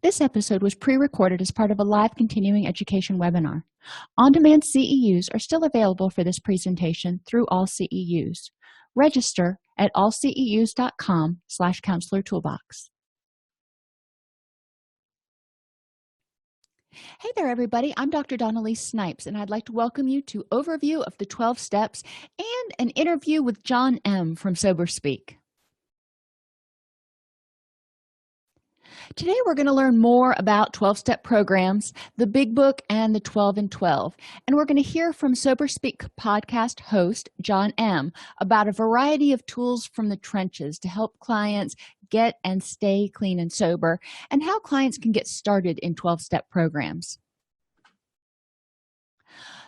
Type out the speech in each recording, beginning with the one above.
This episode was pre-recorded as part of a live continuing education webinar. On-demand CEUs are still available for this presentation through AllCEUs. Register at allceus.com/counselor toolbox. Hey there, everybody. I'm Dr. Donnelly Snipes, and I'd like to welcome you to Overview of the 12 Steps and an interview with John M. from SoberSpeak. Today, we're going to learn more about 12-step programs, the Big Book, and the 12 and 12. And we're going to hear from SoberSpeak podcast host John M. about a variety of tools from the trenches to help clients get and stay clean and sober, and how clients can get started in 12-step programs.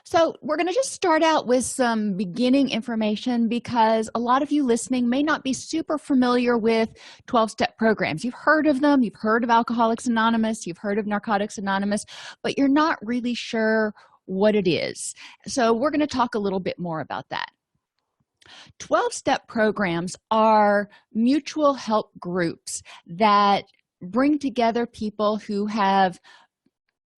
So we're going to just start out with some beginning information because a lot of you listening may not be super familiar with 12-step programs. You've heard of them, you've heard of Alcoholics Anonymous, you've heard of Narcotics Anonymous, but you're not really sure what it is. So we're going to talk a little bit more about that. 12-step programs are mutual help groups that bring together people who have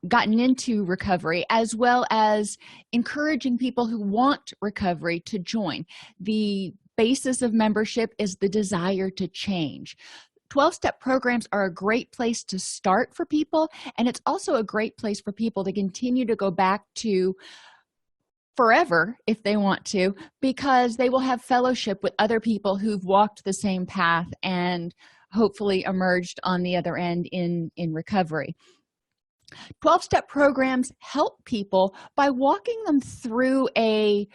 gotten into recovery, as well as encouraging people who want recovery to join. The basis of membership is the desire to change. 12-step programs are a great place to start for people, and it's also a great place for people to continue to go back to forever if they want to, because they will have fellowship with other people who've walked the same path and hopefully emerged on the other end in recovery. 12-step programs help people by walking them through a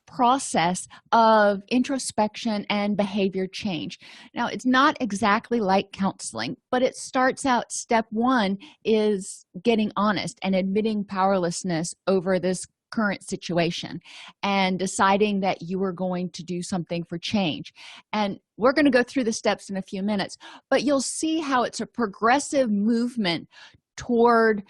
process of introspection and behavior change. Now, it's not exactly like counseling, but it starts out, step one is getting honest and admitting powerlessness over this current situation and deciding that you are going to do something for change. And we're going to go through the steps in a few minutes, but you'll see how it's a progressive movement toward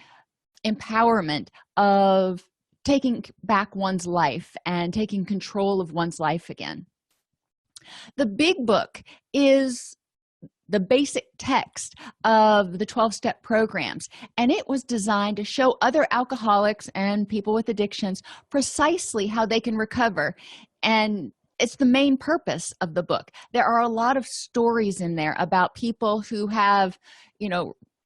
empowerment of taking back one's life and taking control of one's life again. The Big Book is the basic text of the 12-step programs, and it was designed to show other alcoholics and people with addictions precisely how they can recover, and it's the main purpose of the book. There are a lot of stories in there about people who have,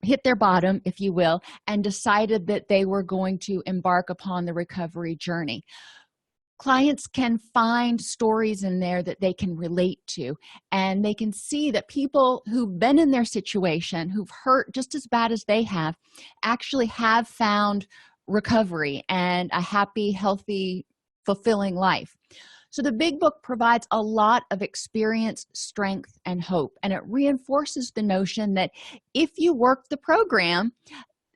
hit their bottom, if you will, and decided that they were going to embark upon the recovery journey. Clients can find stories in there that they can relate to, and they can see that people who've been in their situation, who've hurt just as bad as they have, actually have found recovery and a happy, healthy, fulfilling life. So the Big Book provides a lot of experience, strength, and hope, and it reinforces the notion that if you work the program,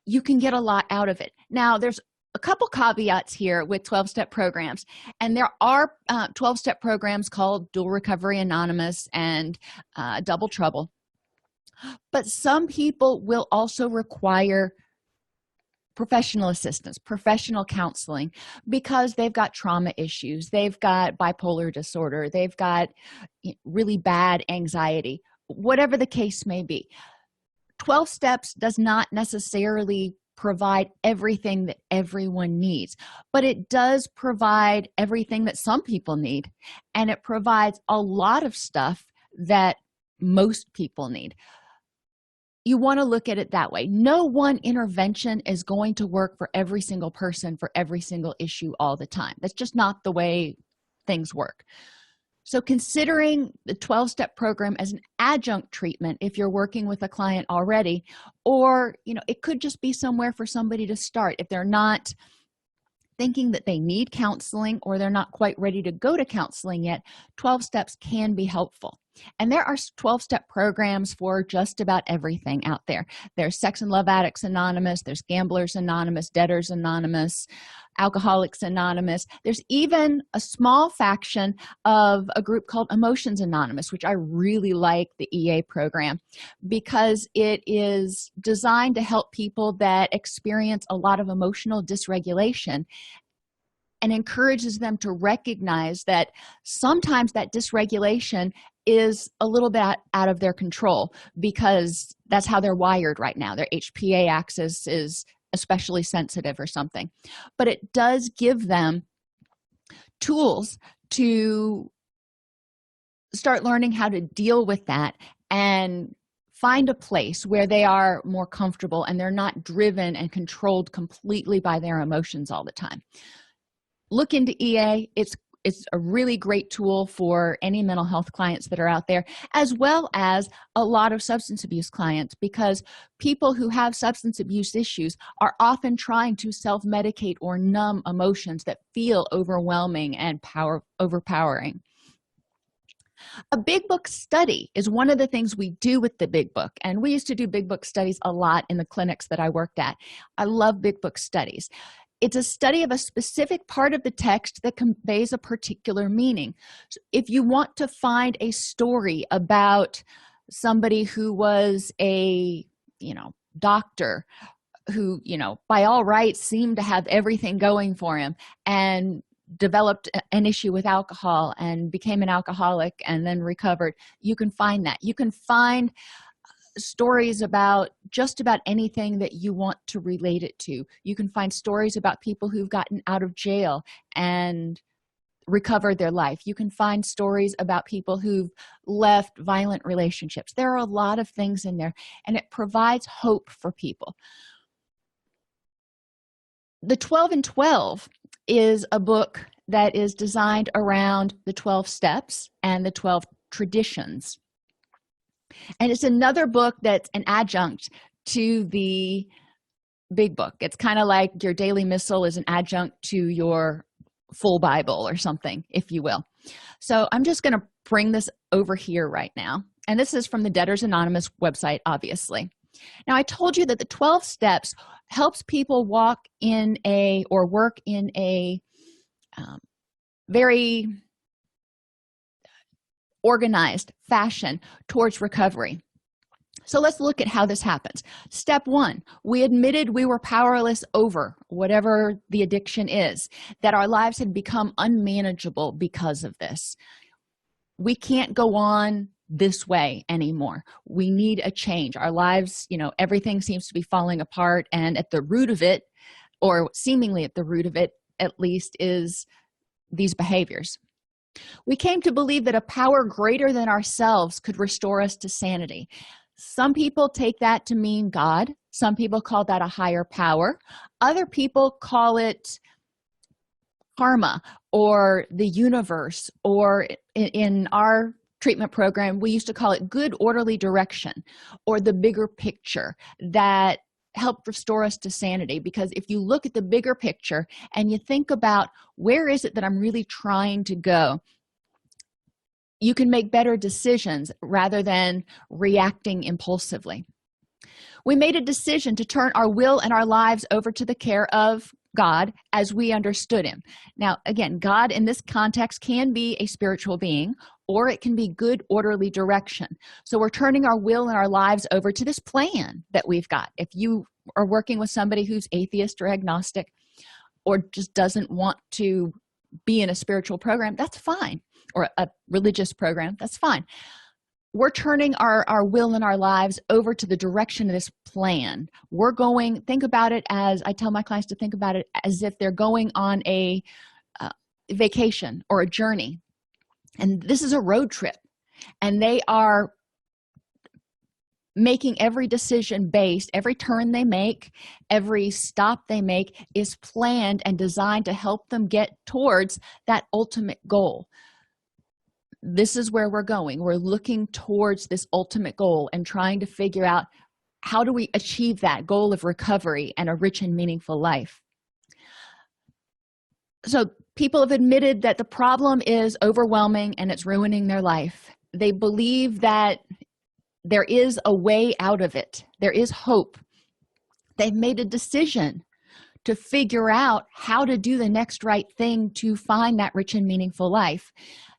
you can get a lot out of it. Now, there's a couple caveats here with 12-step programs, and there are 12-step programs called Dual Recovery Anonymous and Double Trouble, but some people will also require professional assistance, professional counseling, because they've got trauma issues, they've got bipolar disorder, they've got really bad anxiety, whatever the case may be. 12 steps does not necessarily provide everything that everyone needs, but it does provide everything that some people need, and it provides a lot of stuff that most people need. You want to look at it that way. No one intervention is going to work for every single person for every single issue all the time. That's just not the way things work. So considering the 12-step program as an adjunct treatment if you're working with a client already, or it could just be somewhere for somebody to start if they're not thinking that they need counseling or they're not quite ready to go to counseling yet, 12 steps can be helpful. And there are 12-step programs for just about everything out there. There's Sex and Love Addicts Anonymous, there's Gamblers Anonymous, Debtors Anonymous, Alcoholics Anonymous. There's even a small faction of a group called Emotions Anonymous, which I really like the EA program because it is designed to help people that experience a lot of emotional dysregulation and encourages them to recognize that sometimes that dysregulation is a little bit out of their control because that's how they're wired right now. Their HPA axis is especially sensitive or something. But it does give them tools to start learning how to deal with that and find a place where they are more comfortable and they're not driven and controlled completely by their emotions all the time. Look into EA. It's a really great tool for any mental health clients that are out there, as well as a lot of substance abuse clients, because people who have substance abuse issues are often trying to self-medicate or numb emotions that feel overwhelming and overpowering. A big book study is one of the things we do with the big book, and we used to do big book studies a lot in the clinics that I worked at. I love big book studies. It's a study of a specific part of the text that conveys a particular meaning. So if you want to find a story about somebody who was a doctor who by all rights seemed to have everything going for him and developed an issue with alcohol and became an alcoholic and then recovered, you can find that. You can find stories about just about anything that you want to relate it to. You can find stories about people who've gotten out of jail and recovered their life. You can find stories about people who've left violent relationships. There are a lot of things in there, and it provides hope for people. The 12 and 12 is a book that is designed around the 12 steps and the 12 traditions. And it's another book that's an adjunct to the big book. It's kind of like your daily missal is an adjunct to your full Bible or something, if you will. So I'm just going to bring this over here right now. And this is from the Debtors Anonymous website, obviously. Now, I told you that the 12 steps helps people work in a very organized fashion towards recovery. So let's look at how this happens. Step 1, we admitted we were powerless over whatever the addiction is, that our lives had become unmanageable because of this. We can't go on this way anymore. We need a change. Our lives, everything seems to be falling apart, and at the root of it, or seemingly at the root of it at least, is these behaviors. We came to believe that a power greater than ourselves could restore us to sanity. Some people take that to mean God. Some people call that a higher power. Other people call it karma or the universe, or in our treatment program, we used to call it good orderly direction or the bigger picture that helped restore us to sanity. Because if you look at the bigger picture and you think about where is it that I'm really trying to go, you can make better decisions rather than reacting impulsively. We made a decision to turn our will and our lives over to the care of God as we understood him. Now, again, God in this context can be a spiritual being, or it can be good orderly direction. So we're turning our will and our lives over to this plan that we've got. If you are working with somebody who's atheist or agnostic or just doesn't want to be in a spiritual program, that's fine, or a religious program, that's fine. We're turning our will and our lives over to the direction of this plan. Think about it as, I tell my clients to think about it as if they're going on a vacation or a journey. And this is a road trip. And they are making every decision based, every turn they make, every stop they make is planned and designed to help them get towards that ultimate goal. This is where we're going. We're looking towards this ultimate goal and trying to figure out how do we achieve that goal of recovery and a rich and meaningful life. So people have admitted that the problem is overwhelming and it's ruining their life. They believe that there is a way out of it. There is hope. They've made a decision to figure out how to do the next right thing to find that rich and meaningful life.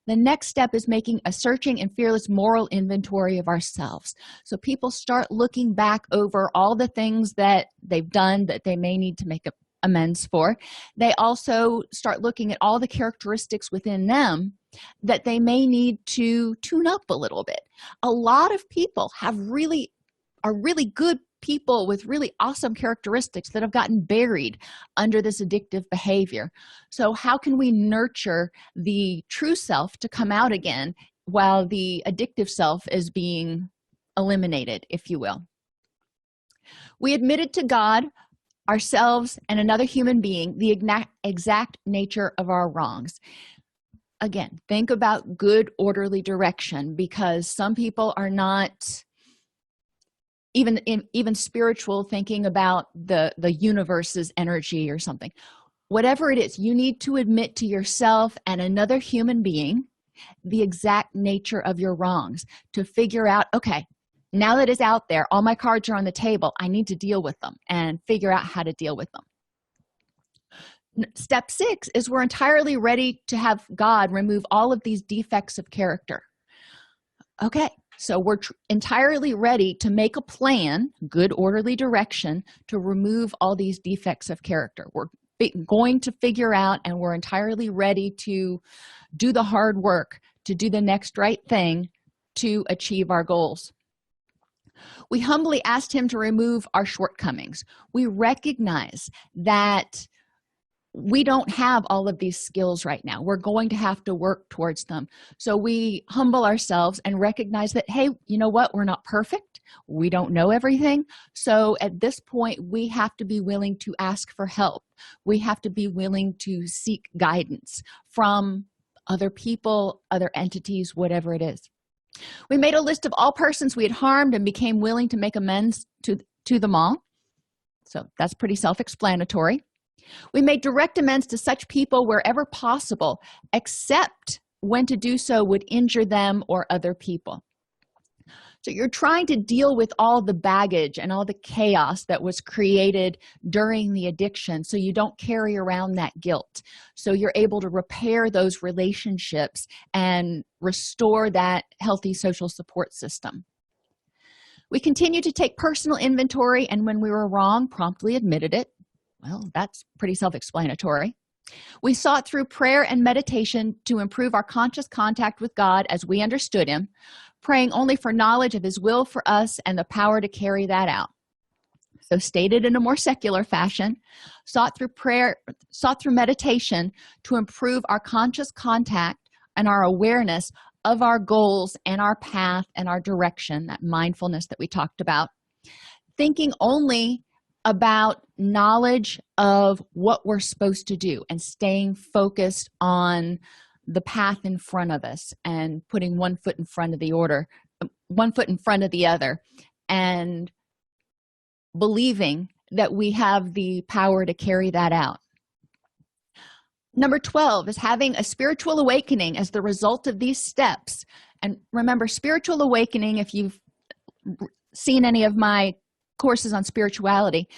The next step is making a searching and fearless moral inventory of ourselves. So people start looking back over all the things that they've done that they may need to make a amends for. They also start looking at all the characteristics within them that they may need to tune up a little bit. A lot of people are really good people with really awesome characteristics that have gotten buried under this addictive behavior. So how can we nurture the true self to come out again while the addictive self is being eliminated, if you will? We admitted to God, ourselves, and another human being the exact nature of our wrongs. Again, think about good, orderly direction, because some people are not even spiritual, thinking about the universe's energy or something. Whatever it is, you need to admit to yourself and another human being the exact nature of your wrongs to figure out, okay, now that it's out there, all my cards are on the table, I need to deal with them and figure out how to deal with them. Step 6 is we're entirely ready to have God remove all of these defects of character. Okay, so we're entirely ready to make a plan, good orderly direction, to remove all these defects of character. We're going to figure out, and we're entirely ready to do the hard work, to do the next right thing to achieve our goals. We humbly asked him to remove our shortcomings. We recognize that we don't have all of these skills right now. We're going to have to work towards them. So we humble ourselves and recognize that, hey, you know what? We're not perfect. We don't know everything. So at this point, we have to be willing to ask for help. We have to be willing to seek guidance from other people, other entities, whatever it is. We made a list of all persons we had harmed and became willing to make amends to them all. So that's pretty self-explanatory. We made direct amends to such people wherever possible, except when to do so would injure them or other people. So you're trying to deal with all the baggage and all the chaos that was created during the addiction, so you don't carry around that guilt. So you're able to repair those relationships and restore that healthy social support system. We continue to take personal inventory, and when we were wrong, promptly admitted it. Well, that's pretty self-explanatory. We sought through prayer and meditation to improve our conscious contact with God as we understood him, praying only for knowledge of his will for us and the power to carry that out. So stated in a more secular fashion, sought through meditation to improve our conscious contact and our awareness of our goals and our path and our direction, that mindfulness that we talked about, thinking only about knowledge of what we're supposed to do and staying focused on the path in front of us and putting one foot in front of the other, and believing that we have the power to carry that out. Number 12 is having a spiritual awakening as the result of these steps. And remember, spiritual awakening, if you've seen any of my courses on spirituality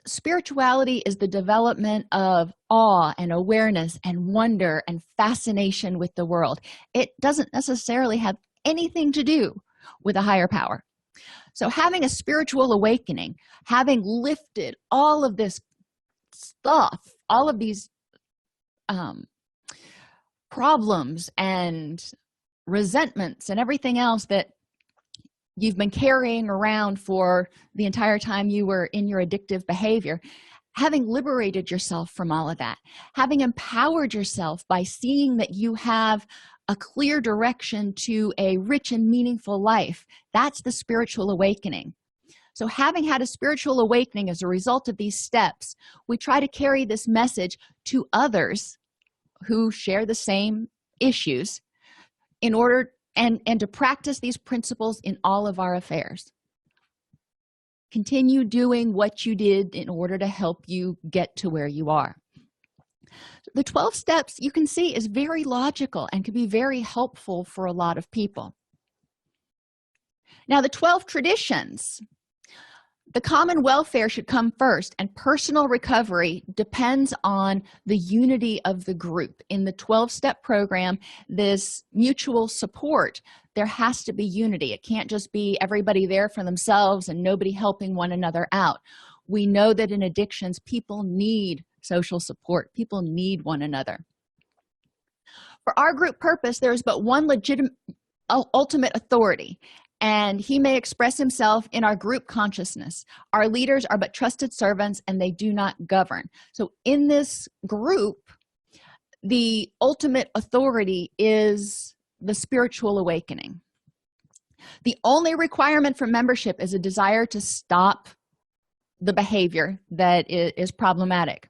is the development of awe and awareness and wonder and fascination with the world. It doesn't necessarily have anything to do with a higher power. So having a spiritual awakening, having lifted all of this stuff, all of these problems and resentments and everything else that you've been carrying around for the entire time you were in your addictive behavior, having liberated yourself from all of that, having empowered yourself by seeing that you have a clear direction to a rich and meaningful life, that's the spiritual awakening. So having had a spiritual awakening as a result of these steps, we try to carry this message to others who share the same issues in order and to practice these principles in all of our affairs. Continue doing what you did in order to help you get to where you are. The 12 steps, you can see, is very logical and can be very helpful for a lot of people. Now, the 12 traditions. The common welfare should come first, and personal recovery depends on the unity of the group. In the 12-step program, this mutual support, there has to be unity. It can't just be everybody there for themselves and nobody helping one another out. We know that in addictions, people need social support. People need one another. For our group purpose, there is but one legitimate ultimate authority, and he may express himself in our group consciousness. Our leaders are but trusted servants, and they do not govern. So in this group, the ultimate authority is the spiritual awakening. The only requirement for membership is a desire to stop the behavior that is problematic.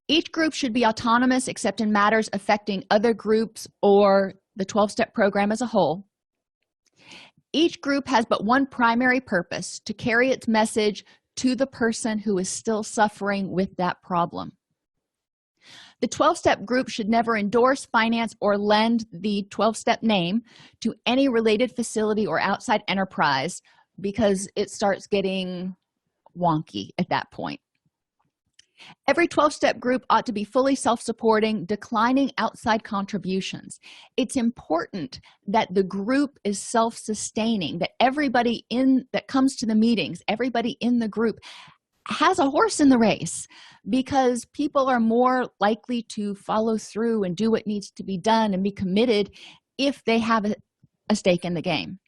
Each group should be autonomous except in matters affecting other groups or the 12-step program as a whole. Each group has but one primary purpose: to carry its message to the person who is still suffering with that problem. The 12-step group should never endorse, finance, or lend the 12-step name to any related facility or outside enterprise, because it starts getting wonky at that point. Every 12-step group ought to be fully self-supporting, declining outside contributions. It's important that the group is self-sustaining, that everybody that comes to the meetings, everybody in the group has a horse in the race, because people are more likely to follow through and do what needs to be done and be committed if they have a stake in the game.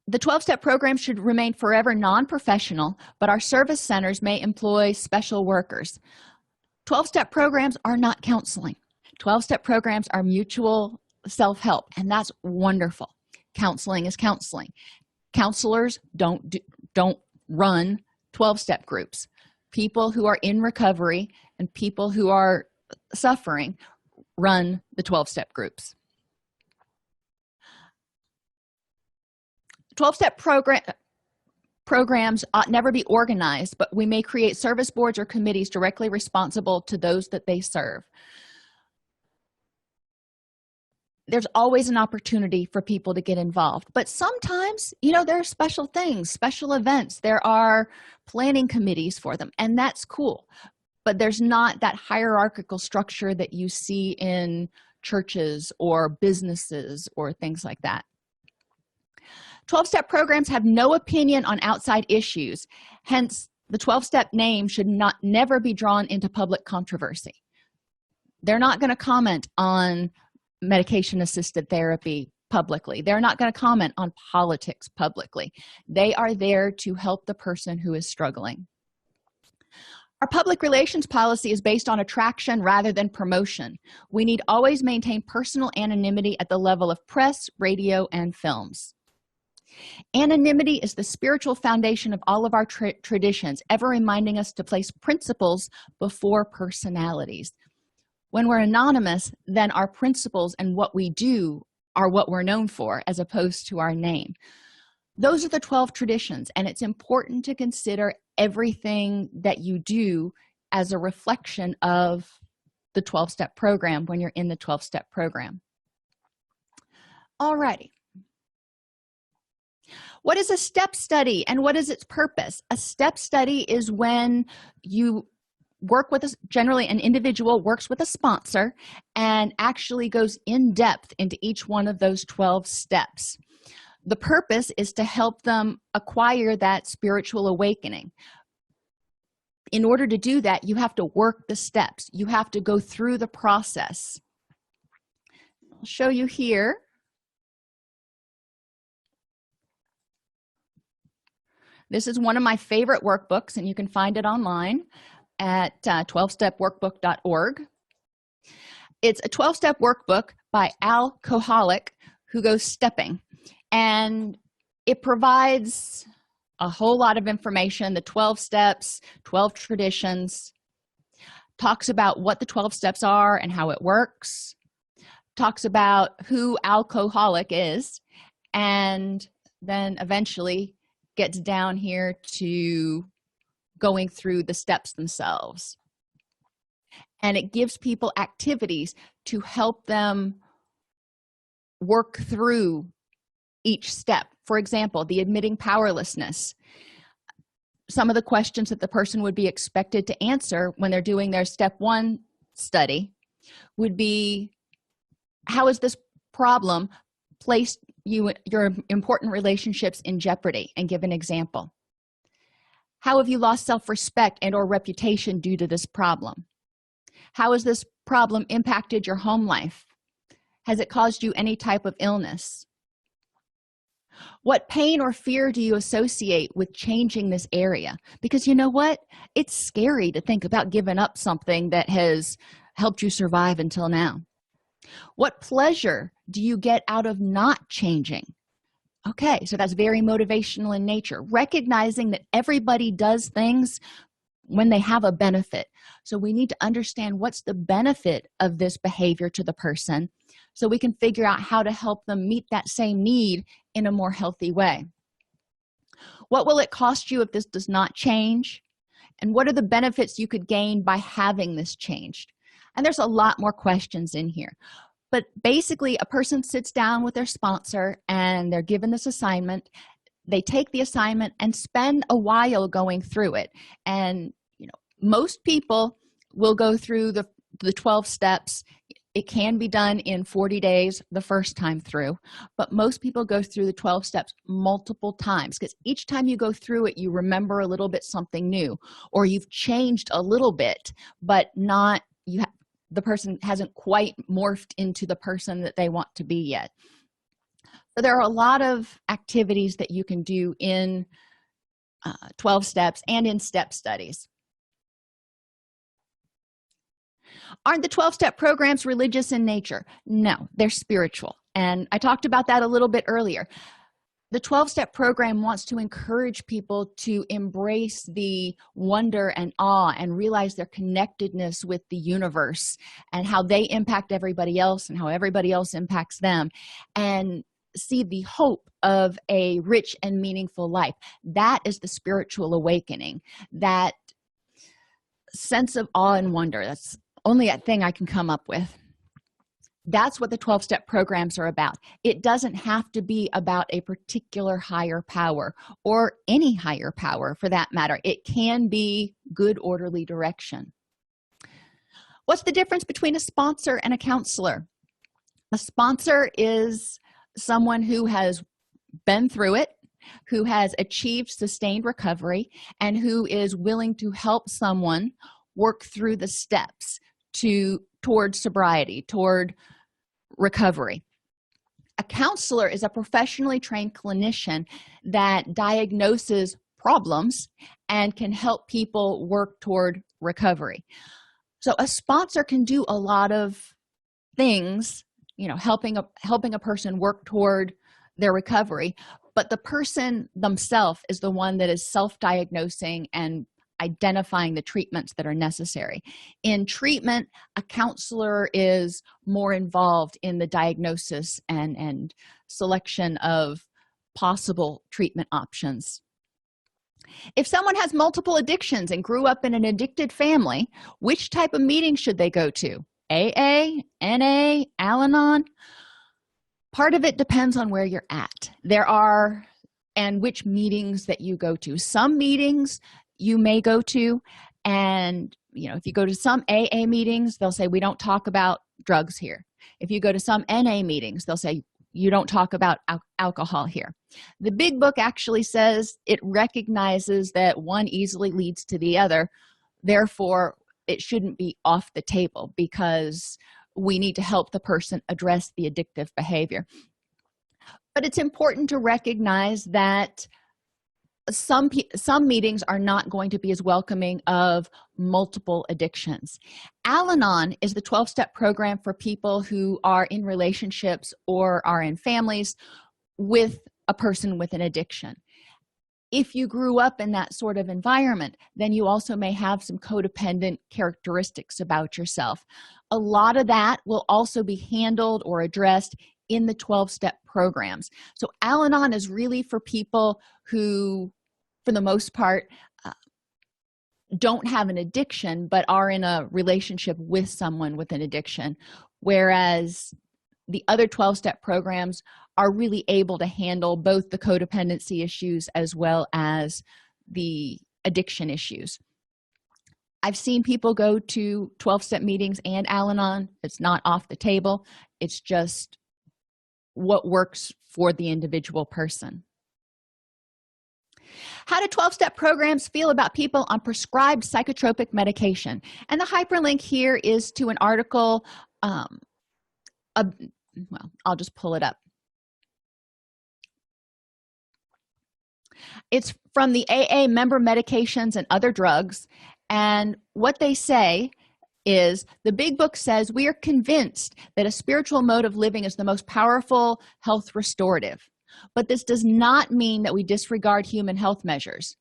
The 12-step program should remain forever non-professional, but our service centers may employ special workers. 12-step programs are not counseling. 12-step programs are mutual self-help, and that's wonderful. Counseling is counseling. Counselors don't run 12-step groups. People who are in recovery and people who are suffering run the 12-step groups. 12-step programs ought never be organized, but we may create service boards or committees directly responsible to those that they serve. There's always an opportunity for people to get involved, but sometimes, there are special things, special events. There are planning committees for them, and that's cool. But there's not that hierarchical structure that you see in churches or businesses or things like that. 12-step programs have no opinion on outside issues. Hence, the 12-step name should never be drawn into public controversy. They're not going to comment on medication-assisted therapy publicly. They're not going to comment on politics publicly. They are there to help the person who is struggling. Our public relations policy is based on attraction rather than promotion. We need always maintain personal anonymity at the level of press, radio, and films. Anonymity is the spiritual foundation of all of our traditions, ever reminding us to place principles before personalities. When we're anonymous, then our principles and what we do are what we're known for, as opposed to our name. Those are the 12 traditions, and it's important to consider everything that you do as a reflection of the 12-step program when you're in the 12-step program. Alrighty. What is a step study and what is its purpose? A step study is when you work with generally an individual works with a sponsor and actually goes in depth into each one of those 12 steps. The purpose is to help them acquire that spiritual awakening. In order to do that, you have to work the steps. You have to go through the process. I'll show you here. This is one of my favorite workbooks, and you can find it online at 12stepworkbook.org. It's a 12-step workbook by AllCEUs, who goes stepping, and it provides a whole lot of information, the 12 steps, 12 traditions, talks about what the 12 steps are and how it works, talks about who AllCEUs is, and then eventually gets down here to going through the steps themselves. And it gives people activities to help them work through each step. For example, the admitting powerlessness. Some of the questions that the person would be expected to answer when they're doing their step 1 study would be, how is this problem placed, your important relationships in jeopardy, and give an example. How have you lost self-respect and or reputation due to this problem? How has this problem impacted your home life? Has it caused you any type of illness? What pain or fear do you associate with changing this area? Because you know what? It's scary to think about giving up something that has helped you survive until now. What pleasure do you get out of not changing? Okay, so that's very motivational in nature. Recognizing that everybody does things when they have a benefit. So we need to understand what's the benefit of this behavior to the person so we can figure out how to help them meet that same need in a more healthy way. What will it cost you if this does not change? And what are the benefits you could gain by having this changed? And there's a lot more questions in here. But basically, a person sits down with their sponsor and they're given this assignment. They take the assignment and spend a while going through it. And most people will go through the 12 steps. It can be done in 40 days the first time through, but most people go through the 12 steps multiple times, because each time you go through it, you remember a little bit something new, or you've changed a little bit, but not the person hasn't quite morphed into the person that they want to be yet. So there are a lot of activities that you can do in 12 steps and in step studies. Aren't the 12-step programs religious in nature? No, they're spiritual. And I talked about that a little bit earlier. The 12-step program wants to encourage people to embrace the wonder and awe and realize their connectedness with the universe and how they impact everybody else and how everybody else impacts them, and see the hope of a rich and meaningful life. That is the spiritual awakening, that sense of awe and wonder. That's only a thing I can come up with. That's what the 12-step programs are about. It doesn't have to be about a particular higher power, or any higher power for that matter. It can be good, orderly direction. What's the difference between a sponsor and a counselor? A sponsor is someone who has been through it, who has achieved sustained recovery, and who is willing to help someone work through the steps toward sobriety, toward recovery. A counselor is a professionally trained clinician that diagnoses problems and can help people work toward recovery. So a sponsor can do a lot of things, helping a person work toward their recovery, but the person themselves is the one that is self-diagnosing and identifying the treatments that are necessary. In treatment, a counselor is more involved in the diagnosis and selection of possible treatment options. If someone has multiple addictions and grew up in an addicted family, which type of meeting should they go to? AA, NA, Al-Anon? Part of it depends on where you're at. And which meetings that you go to. Some meetings you may go to, and if you go to some AA meetings, they'll say we don't talk about drugs here. If you go to some NA meetings, they'll say you don't talk about alcohol here. The big book actually says it recognizes that one easily leads to the other, therefore it shouldn't be off the table, because we need to help the person address the addictive behavior. But it's important to recognize that some meetings are not going to be as welcoming of multiple addictions. Al-Anon is the 12-step program for people who are in relationships or are in families with a person with an addiction. If you grew up in that sort of environment, then you also may have some codependent characteristics about yourself. A lot of that will also be handled or addressed in the 12-step programs. So Al-Anon is really for people who, for the most part, don't have an addiction but are in a relationship with someone with an addiction, whereas the other 12-step programs are really able to handle both the codependency issues as well as the addiction issues. I've seen people go to 12-step meetings and Al-Anon. It's not off the table. It's just what works for the individual person. How do 12-step programs feel about people on prescribed psychotropic medication? And the hyperlink here is to an article. Well, I'll just pull it up. It's from the AA Member Medications and Other Drugs, and what they say is the big book says we are convinced that a spiritual mode of living is the most powerful health restorative, but this does not mean that we disregard human health measures.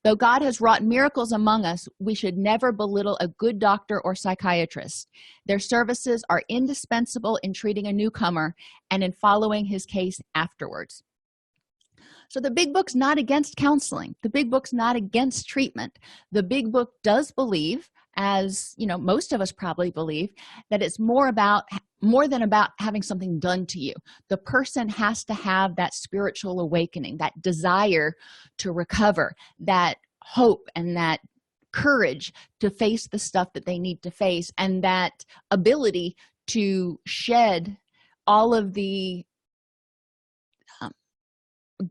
Though God has wrought miracles among us, we should never belittle a good doctor or psychiatrist. Their services are indispensable in treating a newcomer and in following his case afterwards. So the big book's not against counseling. The big book's not against treatment. The big book does believe, as you know, most of us probably believe, that it's more than about having something done to you. The person has to have that spiritual awakening, that desire to recover, that hope and that courage to face the stuff that they need to face, and that ability to shed all of the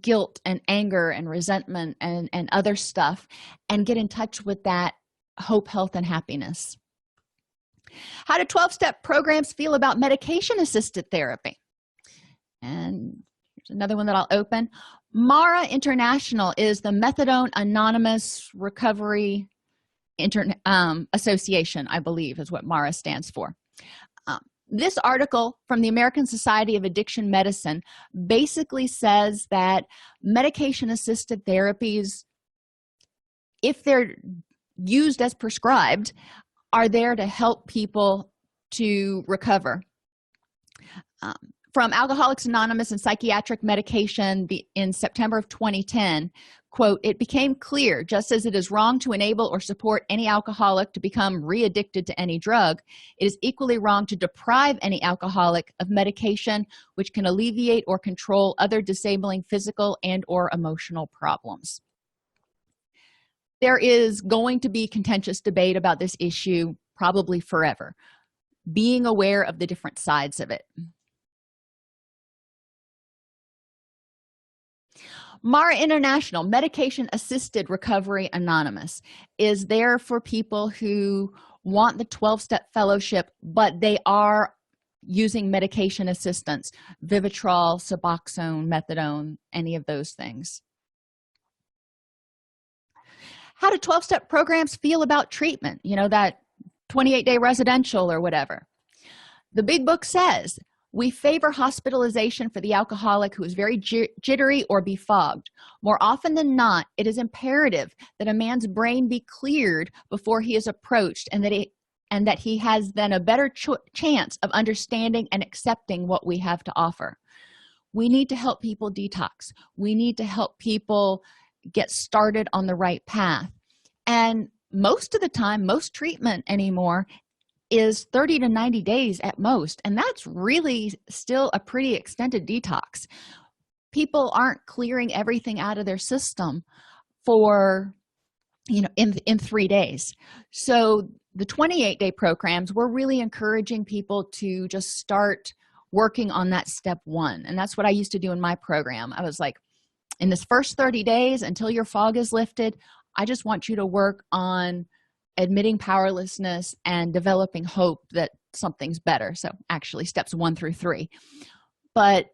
guilt and anger and resentment and other stuff, and get in touch with that hope, health, and happiness. How do 12-step programs feel about medication-assisted therapy? And here's another one that I'll open. MARA International is the Methadone Anonymous Recovery Association, I believe is what MARA stands for. This article from the American Society of Addiction Medicine basically says that medication-assisted therapies, if they're used as prescribed, are there to help people to recover. From Alcoholics Anonymous and Psychiatric Medication in September of 2010, quote, "It became clear, just as it is wrong to enable or support any alcoholic to become re-addicted to any drug, it is equally wrong to deprive any alcoholic of medication which can alleviate or control other disabling physical and or emotional problems." There is going to be contentious debate about this issue probably forever. Being aware of the different sides of it. MARA International, Medication Assisted Recovery Anonymous, is there for people who want the 12-step fellowship, but they are using medication assistance, Vivitrol, Suboxone, Methadone, any of those things. How do 12-step programs feel about treatment? You know, that 28-day residential or whatever. The big book says, we favor hospitalization for the alcoholic who is very jittery or befogged. More often than not, it is imperative that a man's brain be cleared before he is approached, and that he has then a better chance of understanding and accepting what we have to offer. We need to help people detox. We need to help people get started on the right path. And most of the time, most treatment anymore is 30 to 90 days at most, and that's really still a pretty extended detox. People aren't clearing everything out of their system for, you know, in 3 days. So the 28-day programs, we're really encouraging people to just start working on that step one, and that's what I used to do in my program. I was like, in this first 30 days until your fog is lifted, I just want you to work on admitting powerlessness and developing hope that something's better. So actually steps 1 through 3. But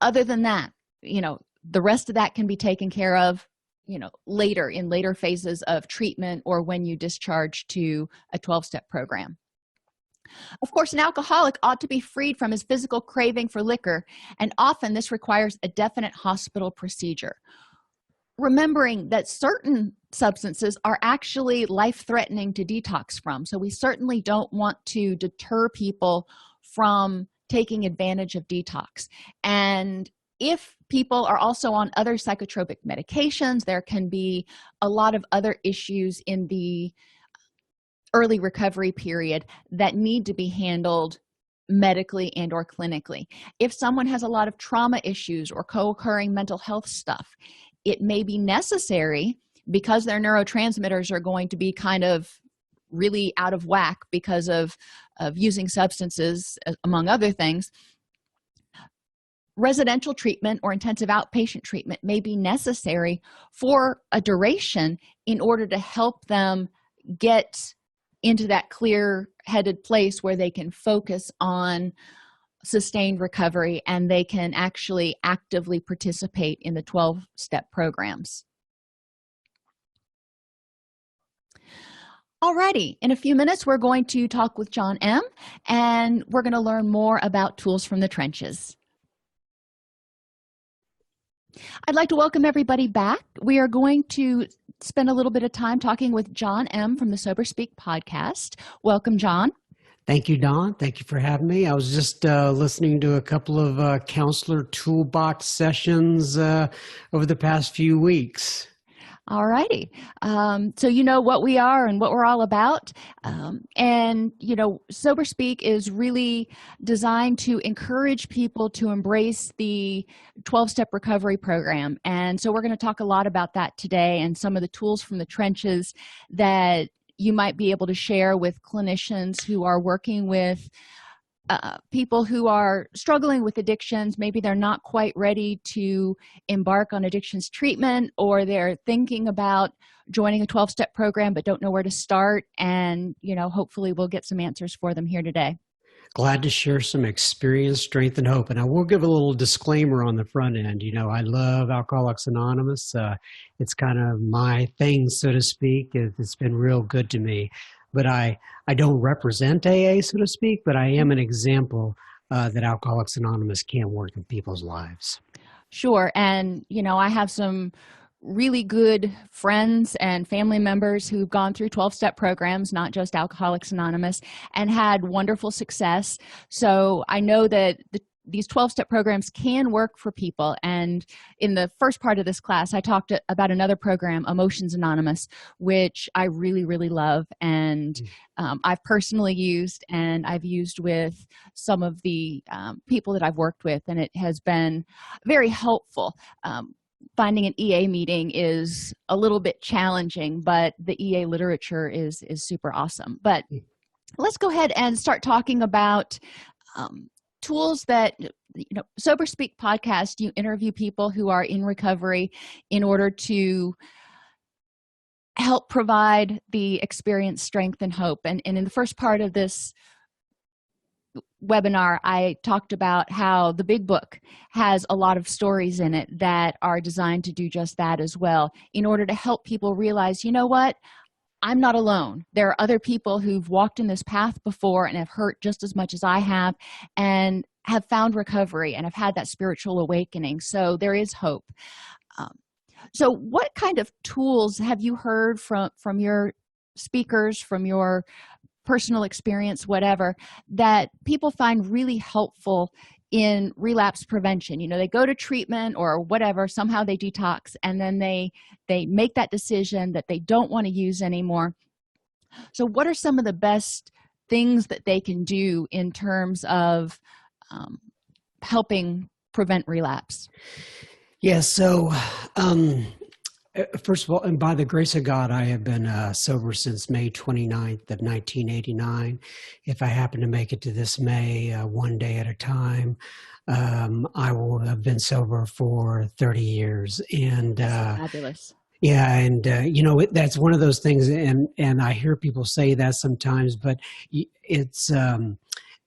other than that, you know, the rest of that can be taken care of, you know, later in later phases of treatment or when you discharge to a 12-step program. Of course, an alcoholic ought to be freed from his physical craving for liquor, and often this requires a definite hospital procedure. Remembering that certain substances are actually life-threatening to detox from, so we certainly don't want to deter people from taking advantage of detox. And if people are also on other psychotropic medications, there can be a lot of other issues in the early recovery period that need to be handled medically and or clinically. If someone has a lot of trauma issues or co-occurring mental health stuff, it may be necessary, because their neurotransmitters are going to be kind of really out of whack because of using substances, among other things, residential treatment or intensive outpatient treatment may be necessary for a duration in order to help them get into that clear-headed place where they can focus on sustained recovery and they can actually actively participate in the 12-step programs. Alrighty, in a few minutes, we're going to talk with John M., and we're going to learn more about tools from the trenches. I'd like to welcome everybody back. We are going to spend a little bit of time talking with John M. from the Sober Speak podcast. Welcome, John. Thank you, Dawn. Thank you for having me. I was just listening to a couple of counselor toolbox sessions over the past few weeks. All righty. So you know what we are and what we're all about. And, you know, Sober Speak is really designed to encourage people to embrace the 12-step recovery program. And so we're going to talk a lot about that today and some of the tools from the trenches that you might be able to share with clinicians who are working with people who are struggling with addictions. Maybe they're not quite ready to embark on addictions treatment, or they're thinking about joining a 12-step program but don't know where to start. And, you know, hopefully we'll get some answers for them here today. Glad to share some experience, strength, and hope. And I will give a little disclaimer on the front end. You know, I love Alcoholics Anonymous. It's kind of my thing, so to speak. It's been real good to me. But I don't represent AA, so to speak, but I am an example that Alcoholics Anonymous can work in people's lives. Sure. And, you know, I have some really good friends and family members who've gone through 12-step programs, not just Alcoholics Anonymous, and had wonderful success. So I know that these 12-step programs can work for people. And in the first part of this class, I talked about another program, Emotions Anonymous, which I really, really love. And I've personally used, and I've used with some of the people that I've worked with, and it has been very helpful. Finding an EA meeting is a little bit challenging, but the EA literature is super awesome. But let's go ahead and start talking about tools that, you know, Sober Speak podcast, you interview people who are in recovery in order to help provide the experience, strength, and hope. And in the first part of this webinar, I talked about how the big book has a lot of stories in it that are designed to do just that as well, in order to help people realize, you know what, I'm not alone. There are other people who've walked in this path before and have hurt just as much as I have and have found recovery and have had that spiritual awakening. So there is hope. So what kind of tools have you heard from your speakers, from your personal experience, whatever, that people find really helpful in relapse prevention? You know, they go to treatment or whatever, somehow they detox, and then they make that decision that they don't want to use anymore. So what are some of the best things that they can do in terms of helping prevent relapse? Yeah, so first of all, and by the grace of God, I have been sober since May 29th of 1989. If I happen to make it to this May, one day at a time, I will have been sober for 30 years. And fabulous. Yeah, and you know, that's one of those things, and I hear people say that sometimes, but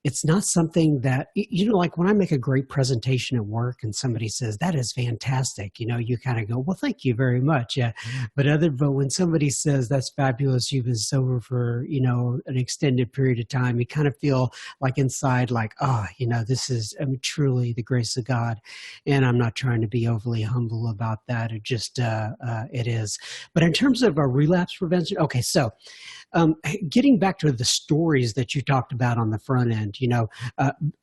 it's not something that, you know, like when I make a great presentation at work and somebody says, that is fantastic, you know, you kind of go, well, thank you very much. Yeah. But when somebody says that's fabulous, you've been sober for, you know, an extended period of time, you kind of feel like inside, like, you know, this is truly the grace of God. And I'm not trying to be overly humble about that. It just, it is. But in terms of a relapse prevention, okay, so getting back to the stories that you talked about on the front end, you know,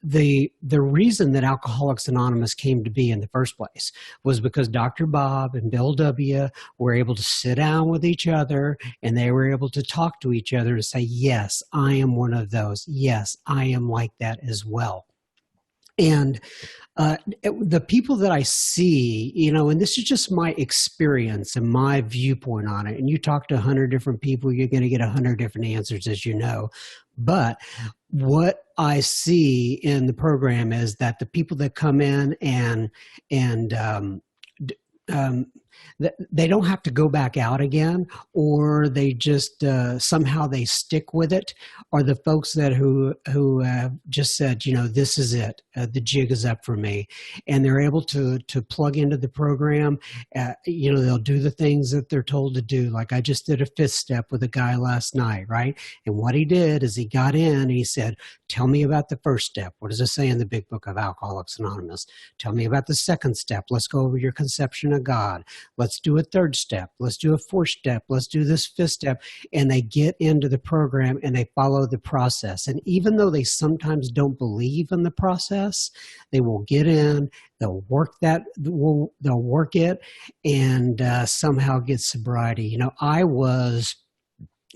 the reason that Alcoholics Anonymous came to be in the first place was because Dr. Bob and Bill W. were able to sit down with each other, and they were able to talk to each other and say, yes, I am one of those. Yes, I am like that as well. And the people that I see, and this is just my experience and my viewpoint on it. And you talk to 100 different people, you're going to get 100 different answers, as you know. But what I see in the program is that the people that come in and they don't have to go back out again, or they just somehow they stick with it, or the folks that who have just said, this is it, the jig is up for me, and they're able to plug into the program. They'll do the things that they're told to do. Like I just did a fifth step with a guy last night, right? And what he did is he got in and he said, tell me about the first step. What does it say in the big book of Alcoholics Anonymous? Tell me about the second step. Let's go over your conception of God. Let's do a third step. Let's do a fourth step. Let's do this fifth step. And they get into the program and they follow the process. And even though they sometimes don't believe in the process, they will get in, they'll work it, and somehow get sobriety.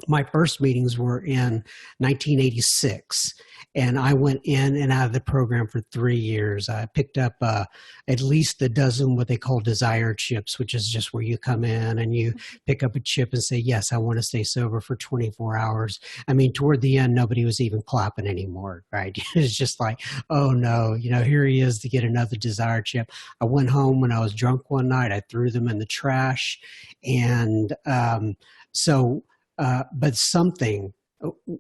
My first meetings were in 1986, and I went in and out of the program for 3 years. I picked up at least a dozen what they call desire chips, which is just where you come in and you pick up a chip and say, yes, I want to stay sober for 24 hours. I mean, toward the end, nobody was even clapping anymore, right? It's just like, oh no, here he is to get another desire chip. I went home when I was drunk one night. I threw them in the trash. And but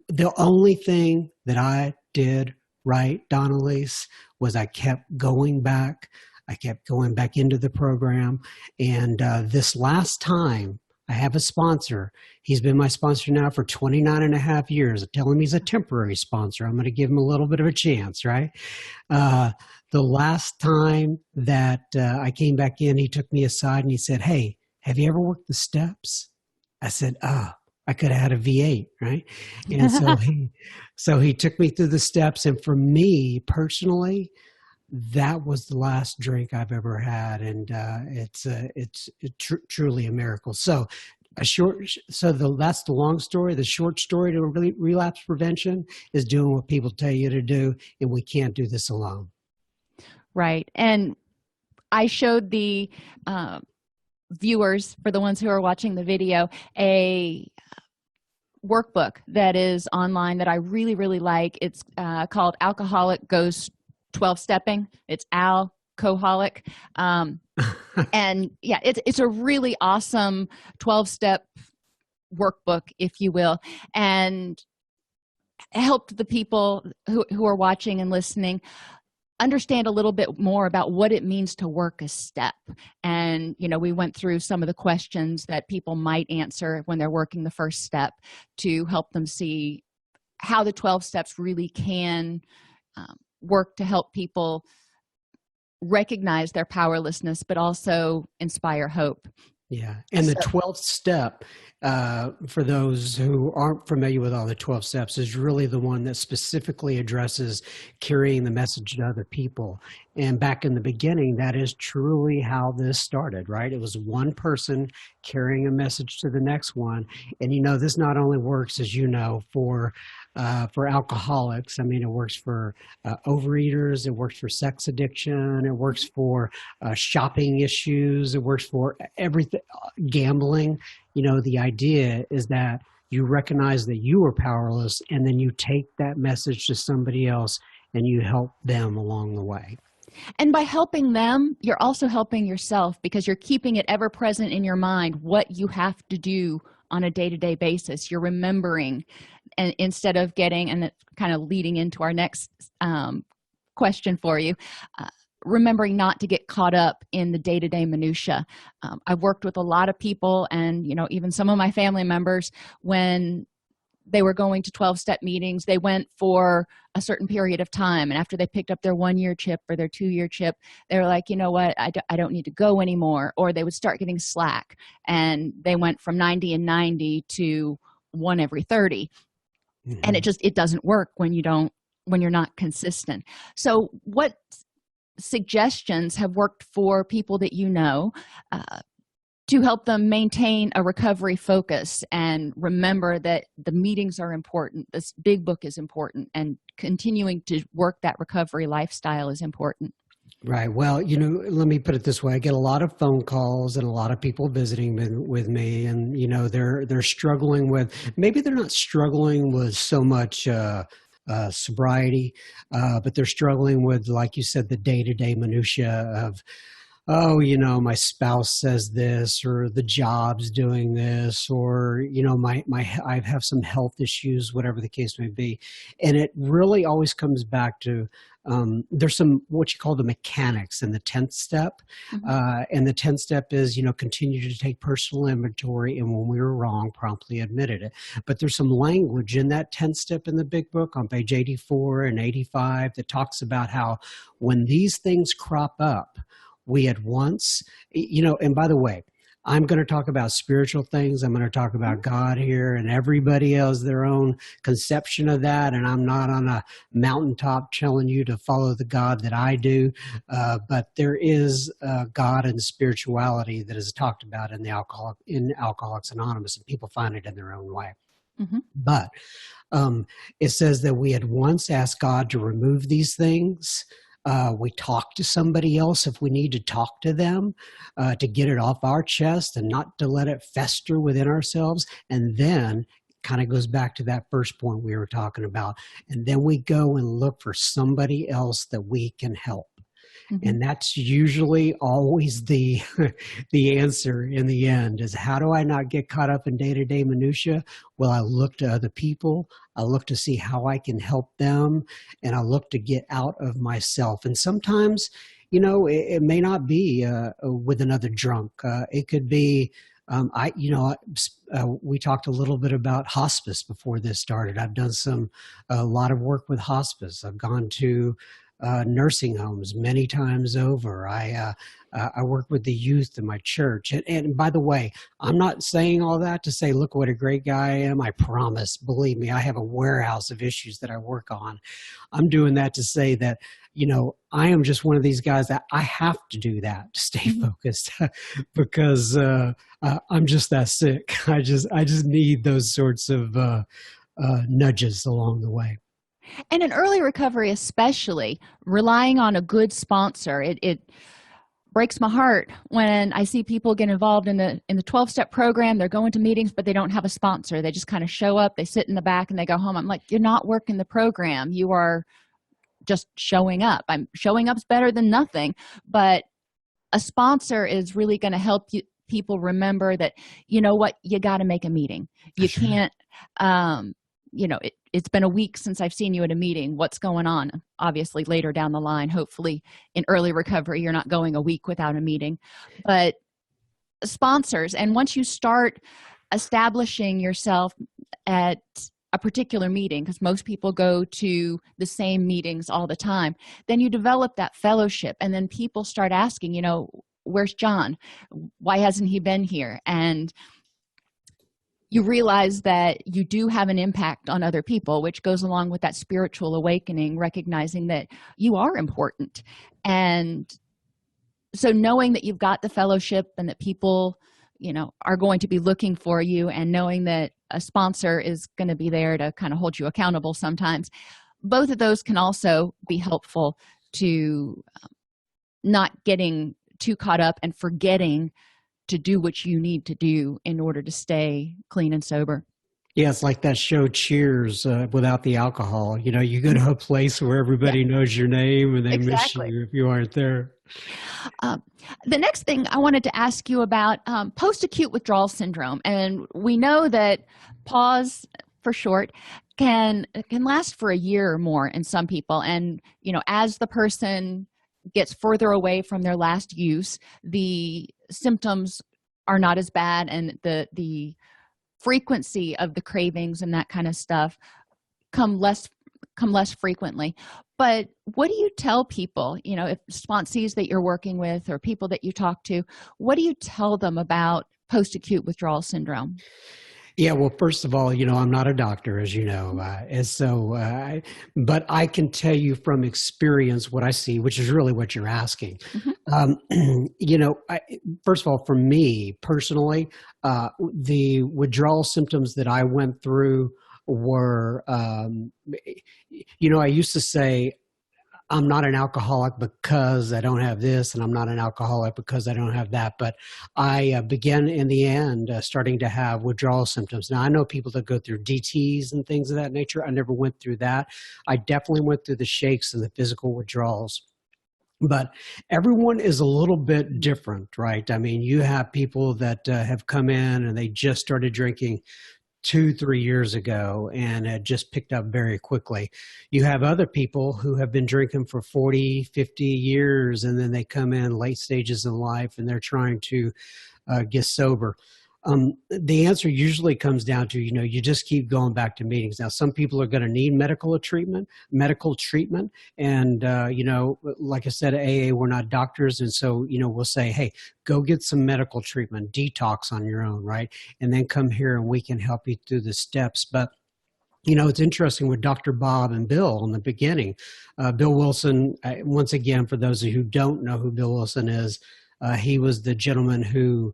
the only thing that I did right, Donalise, was I kept going back. I kept going back into the program. And this last time, I have a sponsor. He's been my sponsor now for 29 and a half years. I tell him he's a temporary sponsor. I'm going to give him a little bit of a chance, right? The last time that I came back in, he took me aside and he said, hey, have you ever worked the steps? I said, I could have had a V8, right? And so he took me through the steps. And for me personally, that was the last drink I've ever had. And it's truly a miracle. So that's the long story. The short story to relapse prevention is doing what people tell you to do. And we can't do this alone. Right. And I showed the viewers, for the ones who are watching the video, a workbook that is online that I really, really like. It's called Alcoholic Goes 12-Stepping. It's Alcoholic. And yeah, it's a really awesome 12-step workbook, if you will, and helped the people who are watching and listening understand a little bit more about what it means to work a step. And we went through some of the questions that people might answer when they're working the first step to help them see how the 12 steps really can work to help people recognize their powerlessness, but also inspire hope. Yeah. And the 12th step, for those who aren't familiar with all the 12 steps, is really the one that specifically addresses carrying the message to other people. And back in the beginning, that is truly how this started, right? It was one person carrying a message to the next one. And this not only works, as for alcoholics. I mean, it works for overeaters. It works for sex addiction. It works for shopping issues. It works for everything, gambling. The idea is that you recognize that you are powerless, and then you take that message to somebody else and you help them along the way. And by helping them, you're also helping yourself, because you're keeping it ever present in your mind what you have to do on a day-to-day basis. You're remembering, and instead of getting, and it's kind of leading into our next question for you, remembering not to get caught up in the day-to-day minutia. I've worked with a lot of people, and even some of my family members, when they were going to 12-step meetings, they went for a certain period of time, and after they picked up their 1-year chip or their 2-year chip, they were like, you know what, I don't need to go anymore. Or they would start getting slack, and they went from 90 and 90 to 1 every 30. Mm-hmm. And it doesn't work when you're not consistent. So what suggestions have worked for people that to help them maintain a recovery focus and remember that the meetings are important, this big book is important, and continuing to work that recovery lifestyle is important. Right. Well, let me put it this way. I get a lot of phone calls and a lot of people visiting with me, and they're struggling with, maybe they're not struggling with so much sobriety, but they're struggling with, like you said, the day-to-day minutia of, oh, my spouse says this, or the job's doing this, or I have some health issues, whatever the case may be. And it really always comes back to there's some what you call the mechanics in the 10th step. Mm-hmm. And the 10th step is, continue to take personal inventory, and when we were wrong, promptly admitted it. But there's some language in that 10th step in the big book on page 84 and 85 that talks about how when these things crop up, we at once, and by the way, I'm going to talk about spiritual things. I'm going to talk about God here, and everybody has their own conception of that. And I'm not on a mountaintop telling you to follow the God that I do. But there is God and spirituality that is talked about in Alcoholics Anonymous, and people find it in their own way. Mm-hmm. But it says that we at once ask God to remove these things. We talk to somebody else if we need to talk to them to get it off our chest and not to let it fester within ourselves. And then kind of goes back to that first point we were talking about. And then we go and look for somebody else that we can help. Mm-hmm. And that's usually always the answer in the end is, how do I not get caught up in day-to-day minutia? Well, I look to other people. I look to see how I can help them, and I look to get out of myself. And sometimes, it may not be with another drunk. It could be, we talked a little bit about hospice before this started. I've done a lot of work with hospice. I've gone to nursing homes many times over. I work with the youth in my church. And by the way, I'm not saying all that to say, look what a great guy I am. I promise, believe me, I have a warehouse of issues that I work on. I'm doing that to say that, I am just one of these guys that I have to do that to stay focused because I'm just that sick. I just need those sorts of nudges along the way. And in early recovery, especially, relying on a good sponsor, it breaks my heart when I see people get involved in the 12-step program. They're going to meetings, but they don't have a sponsor. They just kind of show up, they sit in the back, and they go home. I'm like, you're not working the program. You are just showing up. Showing up's better than nothing, but a sponsor is really going to help people remember that, you got to make a meeting. You can't, it's been a week since I've seen you at a meeting. What's going on? Obviously, later down the line, hopefully in early recovery, you're not going a week without a meeting. But sponsors, and once you start establishing yourself at a particular meeting, because most people go to the same meetings all the time, then you develop that fellowship, and then people start asking, where's John? Why hasn't he been here? And you realize that you do have an impact on other people, which goes along with that spiritual awakening, recognizing that you are important. And so knowing that you've got the fellowship and that people, are going to be looking for you, and knowing that a sponsor is going to be there to kind of hold you accountable sometimes, both of those can also be helpful to not getting too caught up and forgetting to do what you need to do in order to stay clean and sober. Yeah, it's like that show Cheers without the alcohol. You go to a place where everybody knows your name and they miss you if you aren't there. The next thing I wanted to ask you about post-acute withdrawal syndrome. And we know that PAWS, for short, can last for a year or more in some people. And, as the person gets further away from their last use, the symptoms are not as bad, and the frequency of the cravings and that kind of stuff come less frequently. But what do you tell people, if sponsees that you're working with or people that you talk to, what do you tell them about post-acute withdrawal syndrome? Yeah, well, first of all, I'm not a doctor, as you know, and so, but I can tell you from experience what I see, which is really what you're asking. Mhm. Um, first of all, for me personally, the withdrawal symptoms that I went through were, I used to say, I'm not an alcoholic because I don't have this, and I'm not an alcoholic because I don't have that. But I began in the end starting to have withdrawal symptoms. Now, I know people that go through DTs and things of that nature. I never went through that. I definitely went through the shakes and the physical withdrawals. But everyone is a little bit different, right? I mean, you have people that have come in and they just started drinking 2, 3 years ago and had just picked up very quickly. You have other people who have been drinking for 40, 50 years, and then they come in late stages in life and they're trying to get sober. The answer usually comes down to, you just keep going back to meetings. Now, some people are going to need medical treatment. And, like I said, AA, we're not doctors. And so, we'll say, hey, go get some medical treatment, detox on your own, right? And then come here and we can help you through the steps. But it's interesting with Dr. Bob and Bill in the beginning. Bill Wilson, once again, for those of you who don't know who Bill Wilson is, he was the gentleman who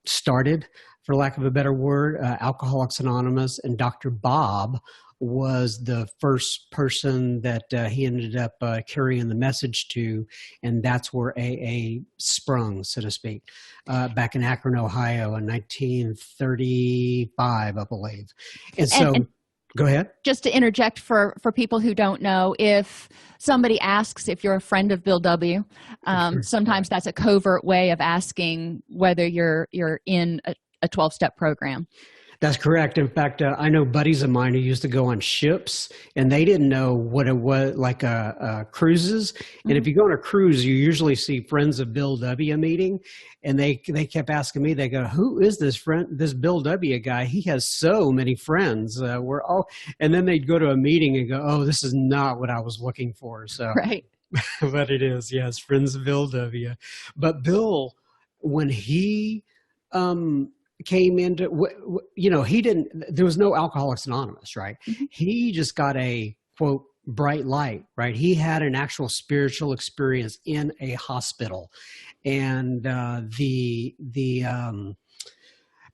started, for lack of a better word, Alcoholics Anonymous, and Dr. Bob was the first person that he ended up carrying the message to, and that's where AA sprung, so to speak, back in Akron, Ohio in 1935, I believe. And so, go ahead. Just to interject for people who don't know, if somebody asks if you're a friend of Bill W., sometimes that's a covert way of asking whether you're in a 12-step program. That's correct. In fact, I know buddies of mine who used to go on ships, and they didn't know what it was, like cruises. And if you go on a cruise, you usually see Friends of Bill W. meeting, and they kept asking me. They go, "Who is this Bill W. guy? He has so many friends." And then they'd go to a meeting and go, "Oh, this is not what I was looking for." So, right. But it is, yes, Friends of Bill W. But Bill, when he came into, there was no Alcoholics Anonymous, right? Mm-hmm. He just got a, quote, bright light, right? He had an actual spiritual experience in a hospital. And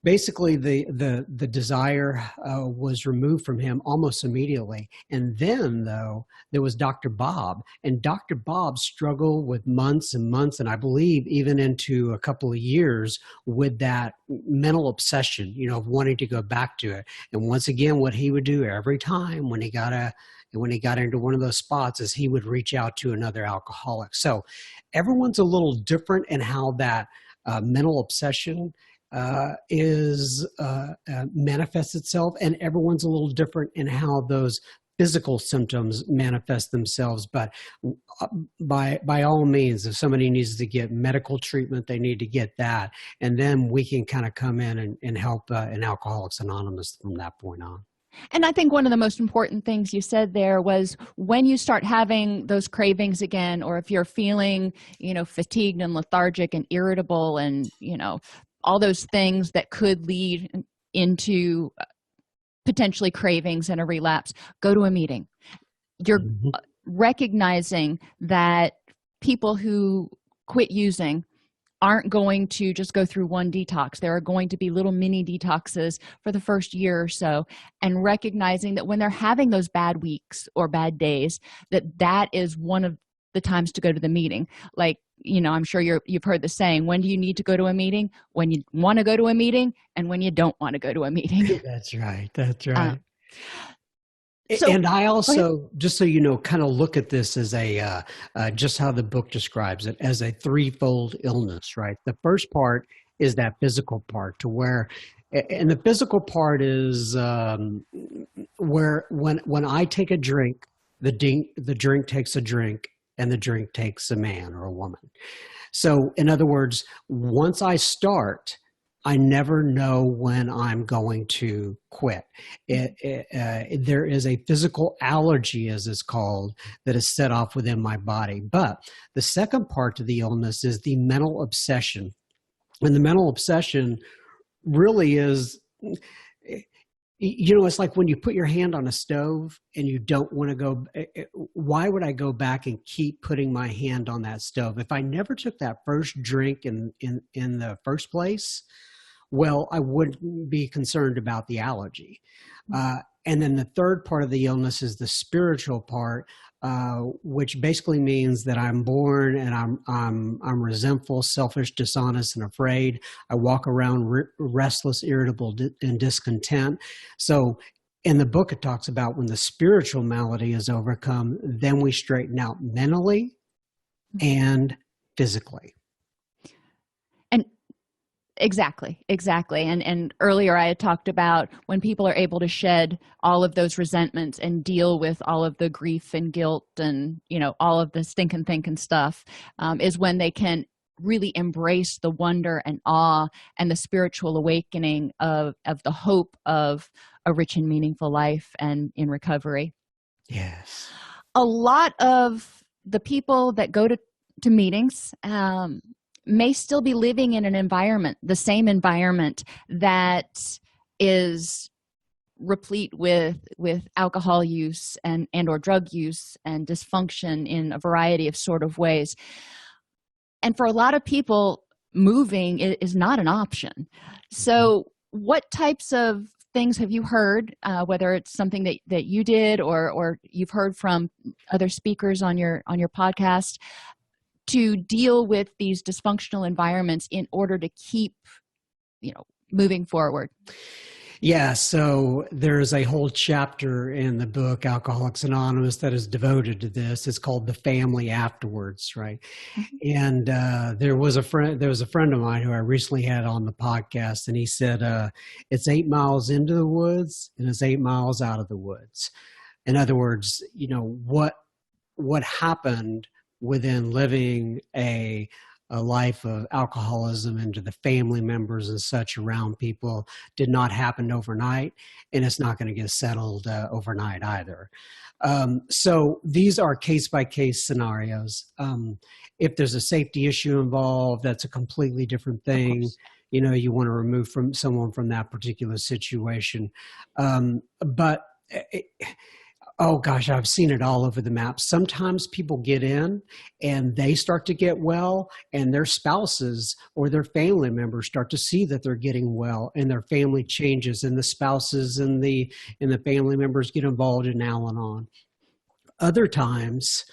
basically the desire was removed from him almost immediately. And then, though, there was Dr. Bob, and Dr. Bob struggled with months and months, and I believe even into a couple of years with that mental obsession, of wanting to go back to it. And once again, what he would do every time when he got into one of those spots is he would reach out to another alcoholic. So everyone's a little different in how that mental obsession manifests itself, and everyone's a little different in how those physical symptoms manifest themselves. But by all means, if somebody needs to get medical treatment, they need to get that, and then we can kind of come in and help in Alcoholics Anonymous from that point on. And I think one of the most important things you said there was when you start having those cravings again, or if you're feeling, fatigued and lethargic and irritable and, all those things that could lead into potentially cravings and a relapse, go to a meeting. You're recognizing that people who quit using aren't going to just go through one detox. There are going to be little mini detoxes for the first year or so, and recognizing that when they're having those bad weeks or bad days, that is one of the times to go to the meeting. Like, I'm sure you've heard the saying, when do you need to go to a meeting? When you want to go to a meeting, and when you don't want to go to a meeting. That's right. And I also, just so you know, kind of look at this as just how the book describes it, as a threefold illness, right? The first part is that physical part, and the physical part is where when I take a drink, the drink takes a drink, and the drink takes a man or a woman. So in other words, once I start, I never know when I'm going to quit. There is a physical allergy, as it's called, that is set off within my body. But the second part to the illness is the mental obsession. And the mental obsession really is It's like when you put your hand on a stove and you don't want to go, why would I go back and keep putting my hand on that stove? If I never took that first drink in the first place, well, I wouldn't be concerned about the allergy. And then the third part of the illness is the spiritual part, which basically means that I'm born and I'm resentful, selfish, dishonest, and afraid. I walk around restless, irritable, and discontent. So in the book, it talks about when the spiritual malady is overcome, then we straighten out mentally and physically. Exactly. And earlier I had talked about when people are able to shed all of those resentments and deal with all of the grief and guilt and, all of the stinking thinking stuff, is when they can really embrace the wonder and awe and the spiritual awakening of the hope of a rich and meaningful life and in recovery. Yes. A lot of the people that go to meetings, may still be living in an environment, the same environment that is replete with alcohol use and or drug use and dysfunction in a variety of sort of ways. And for a lot of people, moving is not an option. So what types of things have you heard, whether it's something that you did or you've heard from other speakers on your podcast, to deal with these dysfunctional environments in order to keep, moving forward? Yeah, so there's a whole chapter in the book, Alcoholics Anonymous, that is devoted to this. It's called The Family Afterwards, right? And there was a friend of mine who I recently had on the podcast, and he said, it's 8 miles into the woods and it's 8 miles out of the woods. In other words, what happened within living a life of alcoholism and to the family members and such around people did not happen overnight, and it's not going to get settled overnight either. So these are case-by-case scenarios. If there's a safety issue involved, that's a completely different thing. You want to remove someone from that particular situation. Oh gosh, I've seen it all over the map. Sometimes people get in and they start to get well, and their spouses or their family members start to see that they're getting well, and their family changes, and the spouses and the family members get involved in Al-Anon. Other times,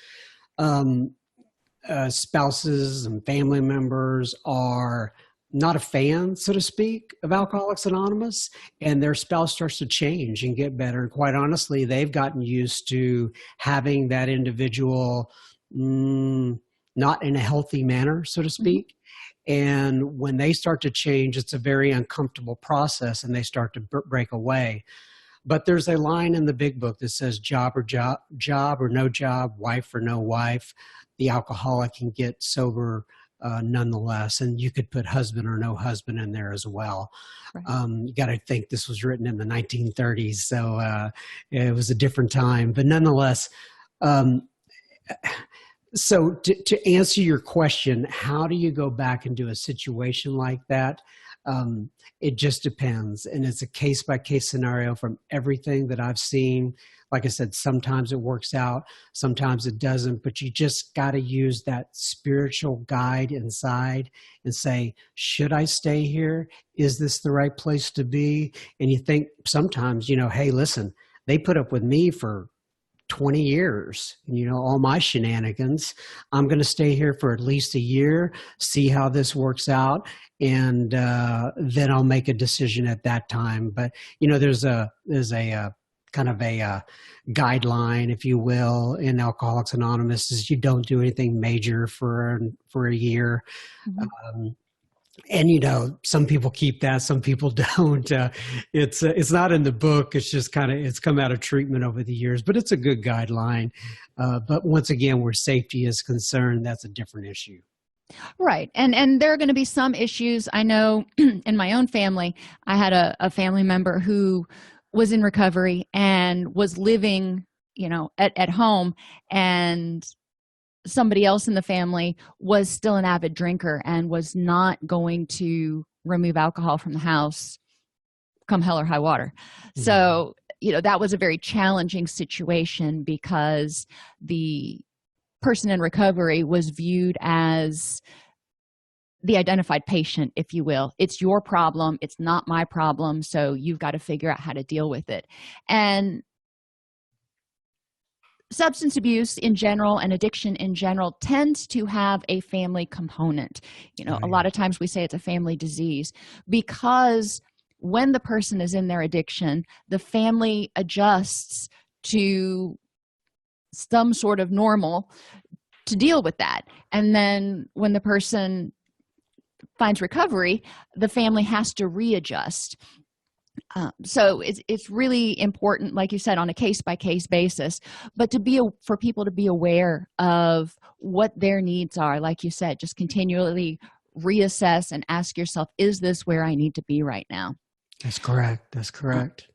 spouses and family members are not a fan, so to speak, of Alcoholics Anonymous, and their spouse starts to change and get better. And quite honestly, they've gotten used to having that individual not in a healthy manner, so to speak. And when they start to change, it's a very uncomfortable process, and they start to break away. But there's a line in the big book that says job or no job, wife or no wife. The alcoholic can get sober nonetheless, and you could put husband or no husband in there as well. Right. You got to think this was written in the 1930s, so it was a different time. But nonetheless, so to answer your question, how do you go back into a situation like that? It just depends, and it's a case-by-case scenario from everything that I've seen. Like I said, sometimes it works out, sometimes it doesn't, but you just got to use that spiritual guide inside and say, should I stay here? Is this the right place to be? And you think sometimes, hey, listen, they put up with me for 20 years, all my shenanigans. I'm going to stay here for at least a year, see how this works out, and then I'll make a decision at that time. But, there's a kind of a guideline, if you will, in Alcoholics Anonymous, is you don't do anything major for a year. Mm-hmm. And, some people keep that, some people don't. It's not in the book. It's just it's come out of treatment over the years, but it's a good guideline. But once again, where safety is concerned, that's a different issue. Right. And there are going to be some issues. I know in my own family, I had a family member who was in recovery and was living, at home, and somebody else in the family was still an avid drinker and was not going to remove alcohol from the house come hell or high water. So, that was a very challenging situation because the person in recovery was viewed as the identified patient, if you will. It's your problem. It's not my problem. So you've got to figure out how to deal with it. And substance abuse in general and addiction in general tends to have a family component. A lot of times we say it's a family disease because when the person is in their addiction, the family adjusts to some sort of normal to deal with that. And then when the person finds recovery, the family has to readjust. So it's really important, like you said, on a case-by-case basis, but for people to be aware of what their needs are. Like you said, just continually reassess and ask yourself, is this where I need to be right now? That's correct. That's correct.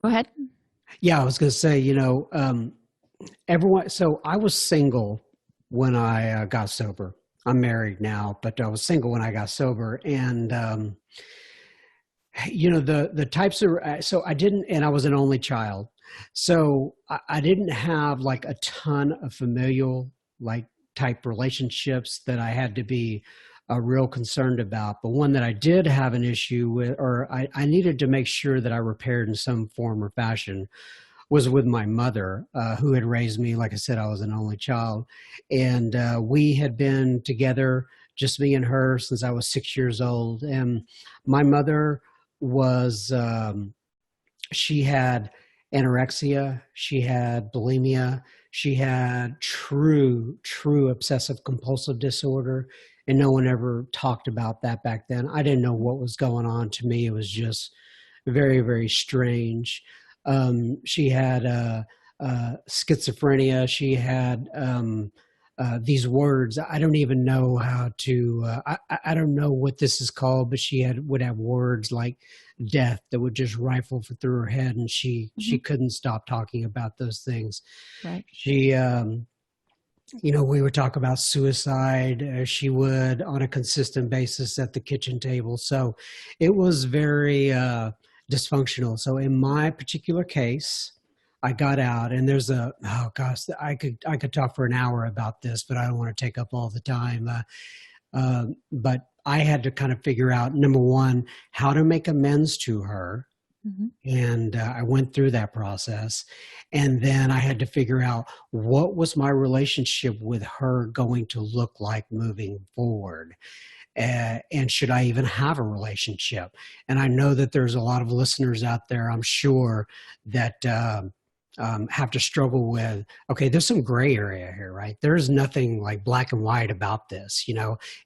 Go ahead. Yeah, I was going to say, everyone. So I was single when I got sober. I'm married now, but I was single when I got sober. And, the types of, so I didn't, and I was an only child. So I didn't have like a ton of familial type relationships that I had to be real concerned about. But one that I did have an issue with, or I needed to make sure that I repaired in some form or fashion, was with my mother, who had raised me. Like I said, I was an only child. And we had been together, just me and her, since I was 6 years old. And my mother was, she had anorexia, she had bulimia, she had true obsessive compulsive disorder. And no one ever talked about that back then. I didn't know what was going on. To me, it was just very, very strange. She had schizophrenia. She had these words. I don't even know how to, I don't know what this is called, but she would have words like death that would just rifle through her head. And she couldn't stop talking about those things. Right. She, we would talk about suicide. She would on a consistent basis at the kitchen table. So it was very dysfunctional. So in my particular case, I got out, and there's I could talk for an hour about this, but I don't want to take up all the time. But I had to kind of figure out, number one, how to make amends to her. Mm-hmm. And I went through that process. And then I had to figure out, what was my relationship with her going to look like moving forward? And should I even have a relationship? And I know that there's a lot of listeners out there, I'm sure, that have to struggle with, okay, there's some gray area here, right? There's nothing like black and white about this,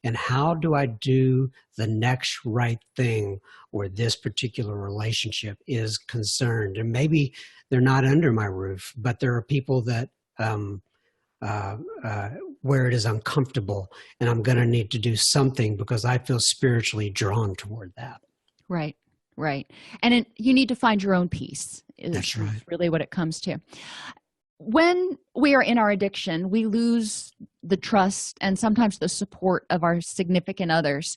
and how do I do the next right thing where this particular relationship is concerned? And maybe they're not under my roof, but there are people that, where it is uncomfortable, and I'm going to need to do something because I feel spiritually drawn toward that. Right. Right. And you need to find your own peace. That's right. Is really what it comes to. When we are in our addiction, we lose the trust and sometimes the support of our significant others.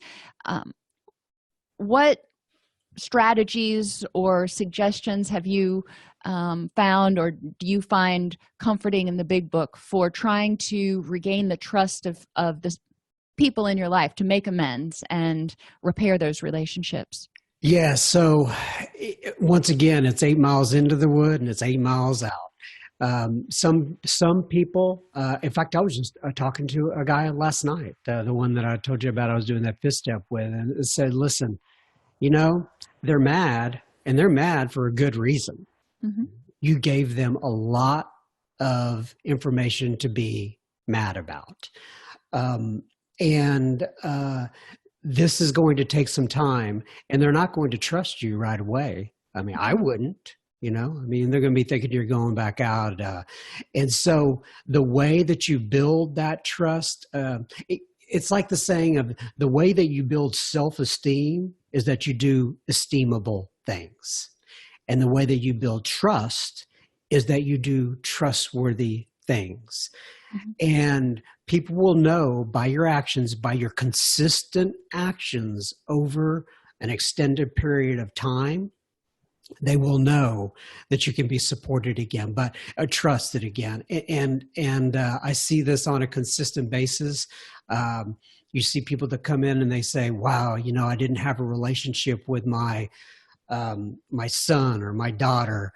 What strategies or suggestions have you found, or do you find comforting in the Big Book for trying to regain the trust of the people in your life, to make amends and repair those relationships? Yeah. So once again, it's 8 miles into the wood and it's 8 miles out. Some people, in fact, I was just talking to a guy last night, the one that I told you about, I was doing that fifth step with, and it said, listen, they're mad, and they're mad for a good reason. Mm-hmm. You gave them a lot of information to be mad about. This is going to take some time, and they're not going to trust you right away. I mean, I wouldn't, they're going to be thinking you're going back out. And so the way that you build that trust, it's like the saying of the way that you build self-esteem is that you do esteemable things. And the way that you build trust is that you do trustworthy things. Mm-hmm. And people will know by your actions, by your consistent actions over an extended period of time, they will know that you can be supported again, but trusted again. And I see this on a consistent basis. You see people that come in and they say, wow, I didn't have a relationship with my son or my daughter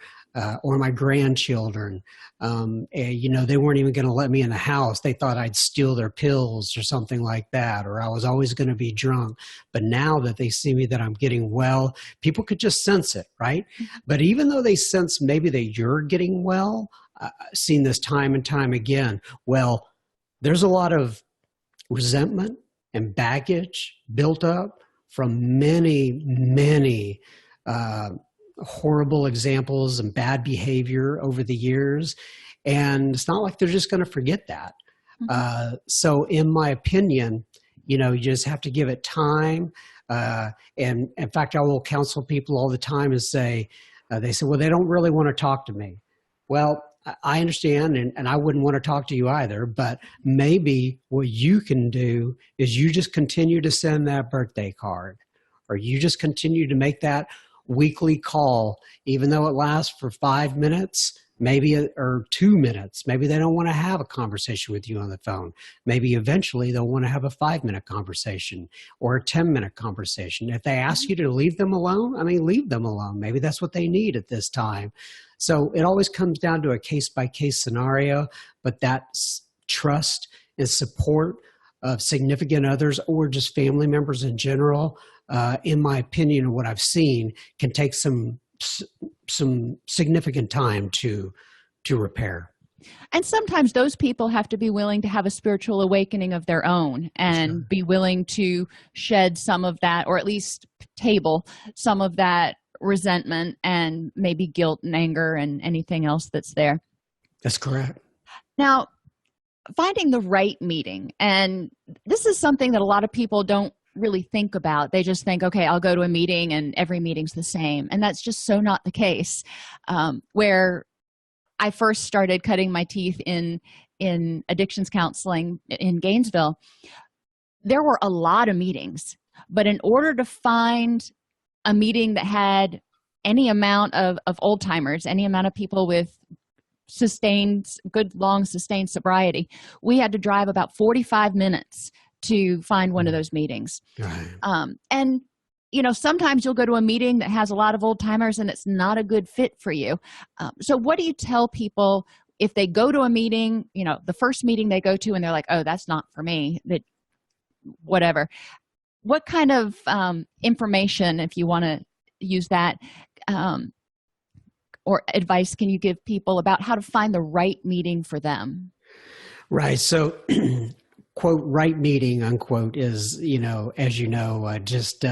or my grandchildren. And, they weren't even going to let me in the house. They thought I'd steal their pills or something like that, or I was always going to be drunk. But now that they see me that I'm getting well, people could just sense it, right? But even though they sense maybe that you're getting well, I've seen this time and time again. Well, there's a lot of resentment and baggage built up from many, many horrible examples and bad behavior over the years. And it's not like they're just going to forget that. So in my opinion, you just have to give it time. And in fact, I will counsel people all the time and say, they say, well, they don't really want to talk to me. Well, I understand, and I wouldn't want to talk to you either, but maybe what you can do is you just continue to send that birthday card, or you just continue to make that weekly call, even though it lasts for 5 minutes, maybe, or 2 minutes. Maybe they don't want to have a conversation with you on the phone. Maybe eventually they'll want to have a 5-minute conversation or a 10-minute conversation. If they ask you to leave them alone, leave them alone. Maybe that's what they need at this time. So it always comes down to a case-by-case scenario, but that trust and support of significant others or just family members in general, in my opinion, and what I've seen, can take some significant time to repair. And sometimes those people have to be willing to have a spiritual awakening of their own and be willing to shed some of that, or at least table some of that resentment and maybe guilt and anger and anything else that's there. That's correct. Now, finding the right meeting, and this is something that a lot of people don't really think about. They just think, okay, I'll go to a meeting and every meeting's the same. And that's just so not the case. Where I first started cutting my teeth in addictions counseling in Gainesville, there were a lot of meetings. But in order to find a meeting that had any amount of old timers, any amount of people with good long sustained sobriety, we had to drive about 45 minutes to find one of those meetings. Right. And sometimes you'll go to a meeting that has a lot of old timers and it's not a good fit for you. So what do you tell people if they go to a meeting, the first meeting they go to and they're like, oh, that's not for me, that whatever. What kind of information, if you want to use that, or advice can you give people about how to find the right meeting for them? Right. So, quote, right meeting, unquote, is, as just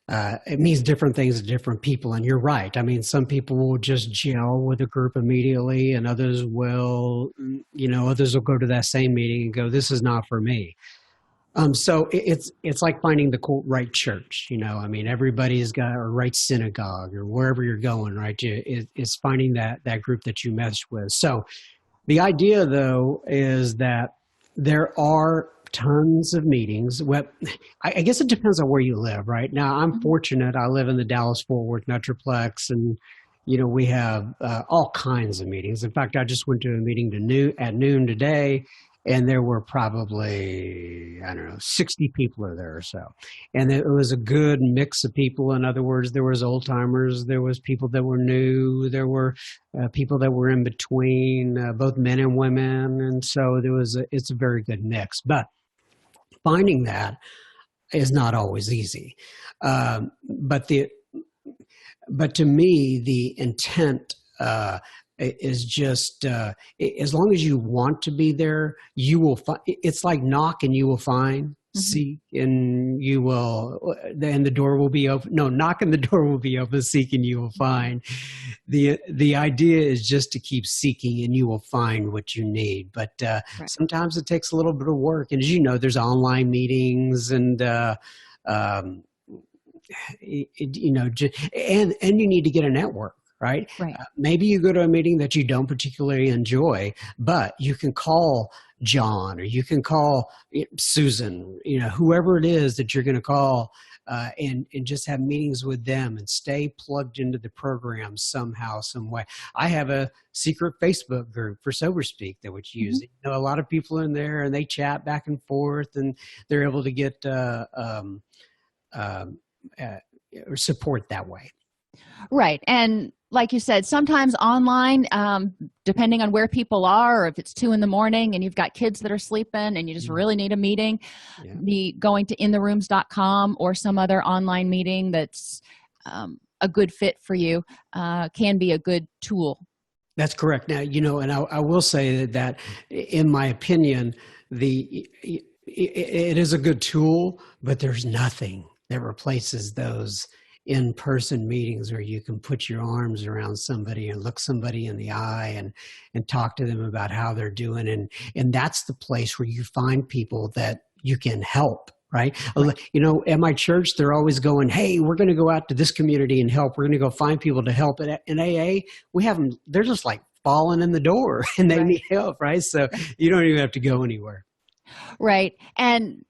it means different things to different people. And you're right. Some people will just gel with a group immediately, and others will go to that same meeting and go, this is not for me. So it's like finding the quote right church, everybody's got a right synagogue or wherever you're going, right? It's finding that group that you mesh with. So the idea though is that there are tons of meetings. Well, I guess it depends on where you live, right? Now I'm fortunate. I live in the Dallas-Fort Worth Metroplex, and we have all kinds of meetings. In fact, I just went to a meeting at noon today, and there were probably, 60 people are there or so. And it was a good mix of people. In other words, there was old timers, there was people that were new, there were people that were in between, both men and women. And so it's a very good mix. But finding that is not always easy. But to me, the intent is just as long as you want to be there, you will find. It's like knock and you will find, seek and you will, and the door will be open. No, knock and the door will be open, seek and you will find. The idea is just to keep seeking and you will find what you need. But right. Sometimes it takes a little bit of work. And as you know, there's online meetings and and you need to get a network. Right? Maybe you go to a meeting that you don't particularly enjoy, but you can call John or you can call Susan, whoever it is that you're going to call and just have meetings with them and stay plugged into the program somehow, some way. I have a secret Facebook group for SoberSpeak that would use it. You know, a lot of people in there, and they chat back and forth, and they're able to get support that way. Right. And like you said, sometimes online, depending on where people are, or if it's 2 a.m. and you've got kids that are sleeping and you just really need a meeting, going to intherooms.com or some other online meeting that's a good fit for you can be a good tool. That's correct. Now, you know, and I will say that in my opinion, it is a good tool, but there's nothing that replaces those in-person meetings where you can put your arms around somebody and look somebody in the eye and talk to them about how they're doing. And that's the place where you find people that you can help, right? You know, at my church, they're always going, hey, we're going to go out to this community and help. We're going to go find people to help. In AA, we have them, they're just like falling in the door and they need help, right? So you don't even have to go anywhere. Right. And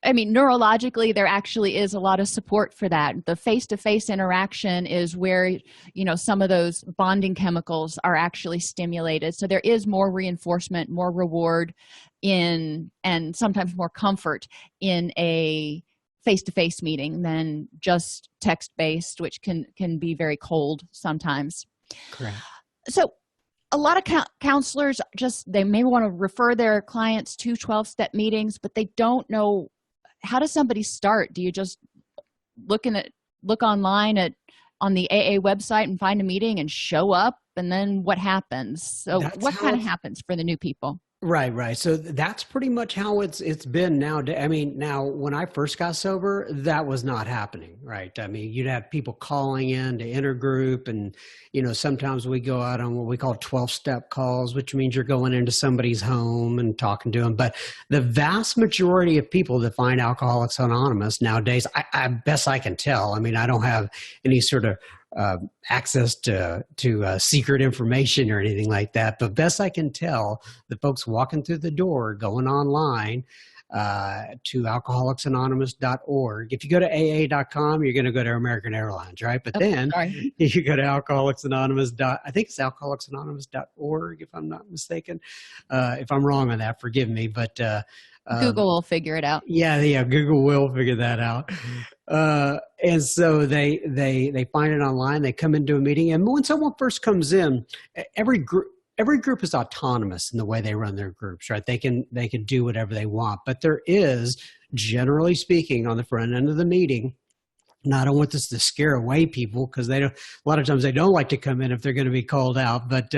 I mean, neurologically, there actually is a lot of support for that. The face-to-face interaction is where, you know, some of those bonding chemicals are actually stimulated. So there is more reinforcement, more reward and sometimes more comfort in a face-to-face meeting than just text-based, which can be very cold sometimes. Correct. So a lot of counselors they may want to refer their clients to 12-step meetings, but they don't know, how does somebody start? Do you just look online on the AA website and find a meeting and show up? And then what happens? So what kind of happens for the new people? Right. So that's pretty much how it's been now. I mean, now when I first got sober, that was not happening, right? I mean, you'd have people calling in to intergroup, and you know, sometimes we go out on what we call 12-step calls, which means you're going into somebody's home and talking to them. But the vast majority of people that find Alcoholics Anonymous nowadays, I best I can tell. I mean, I don't have any sort of access to secret information or anything like that. But best I can tell, the folks walking through the door, going online to alcoholicsanonymous.org. If you go to AA.com, you're going to go to American Airlines, right? But then you go to Alcoholics Anonymous. I think it's alcoholicsanonymous.org, if I'm not mistaken. If I'm wrong on that, forgive me. But Google will figure it out. Yeah, Google will figure that out. And so they find it online. They come into a meeting, and when someone first comes in, every group is autonomous in the way they run their groups, right? They can do whatever they want, but there is, generally speaking, on the front end of the meeting. Now, I don't want this to scare away people, because a lot of times they don't like to come in if they're going to be called out, but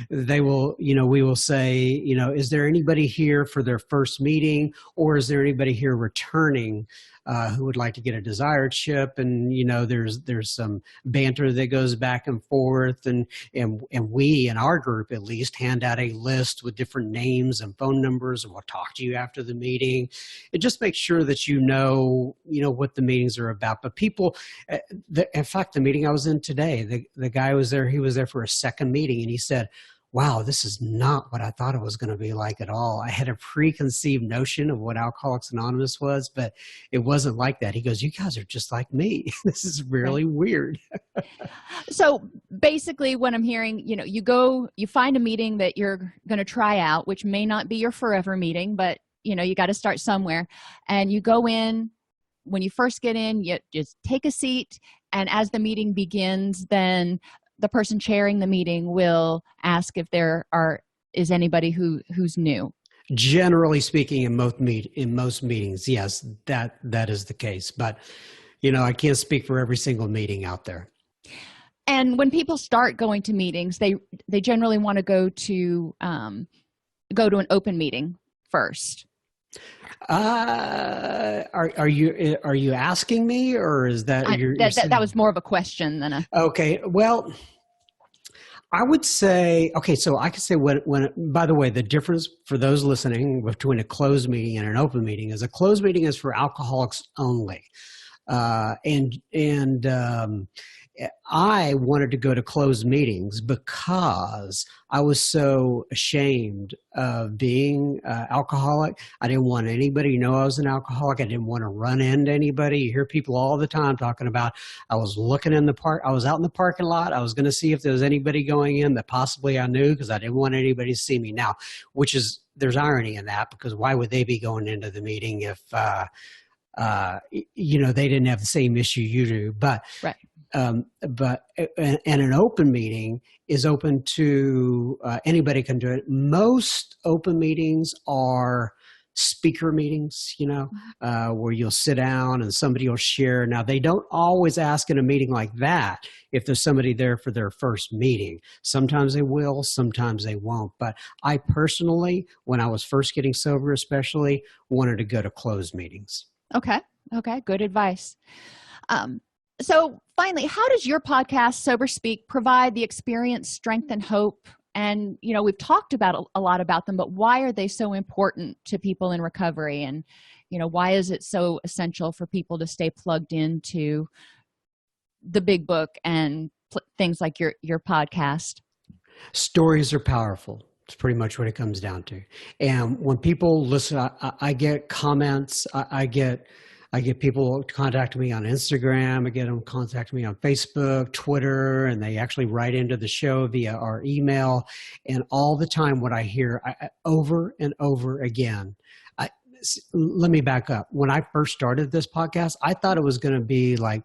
they will, you know, we will say, you know, is there anybody here for their first meeting, or is there anybody here returning who would like to get a desired ship? And, you know, there's some banter that goes back and forth, and we, in our group at least, hand out a list with different names and phone numbers, and we'll talk to you after the meeting. It just makes sure that you know what the meetings are about. But people, in fact, the meeting I was in today, the guy was there, he was there for a second meeting, and he said, wow, this is not what I thought it was going to be like at all. I had a preconceived notion of what Alcoholics Anonymous was, but it wasn't like that. He goes, you guys are just like me. This is really weird. So basically what I'm hearing, you know, you find a meeting that you're going to try out, which may not be your forever meeting, but you know, you got to start somewhere, and you go in. When you first get in, you just take a seat, and as the meeting begins, then the person chairing the meeting will ask if there is anybody who's new. Generally speaking, in most meetings, yes, that is the case. But you know, I can't speak for every single meeting out there. And when people start going to meetings, they generally want to go to an open meeting first. Are you asking me, or is that that was more of a question than a? Okay, well, I would say, okay, so I could say when by the way, the difference for those listening between a closed meeting and an open meeting is a closed meeting is for alcoholics only. And I wanted to go to closed meetings because I was so ashamed of being alcoholic. I didn't want anybody to know I was an alcoholic. I didn't want to run into anybody. You hear people all the time talking about, I was looking in the park. I was out in the parking lot. I was going to see if there was anybody going in that possibly I knew, because I didn't want anybody to see me now, which is, there's irony in that, because why would they be going into the meeting if, they didn't have the same issue you do? But, right. And an open meeting is open to anybody can do it. Most open meetings are speaker meetings, where you'll sit down and somebody will share. Now, they don't always ask in a meeting like that if there's somebody there for their first meeting. Sometimes they will, sometimes they won't. But I personally, when I was first getting sober especially, wanted to go to closed meetings. Okay. Good advice. So finally, how does your podcast, Sober Speak, provide the experience, strength, and hope? And, we've talked about a lot about them, but why are they so important to people in recovery? And, why is it so essential for people to stay plugged into the big book and things like your podcast? Stories are powerful. It's pretty much what it comes down to. And when people listen, I get comments, I get people contact me on Instagram. I get them contact me on Facebook, Twitter, and they actually write into the show via our email. And all the time what I hear over and over again, let me back up. When I first started this podcast, I thought it was going to be like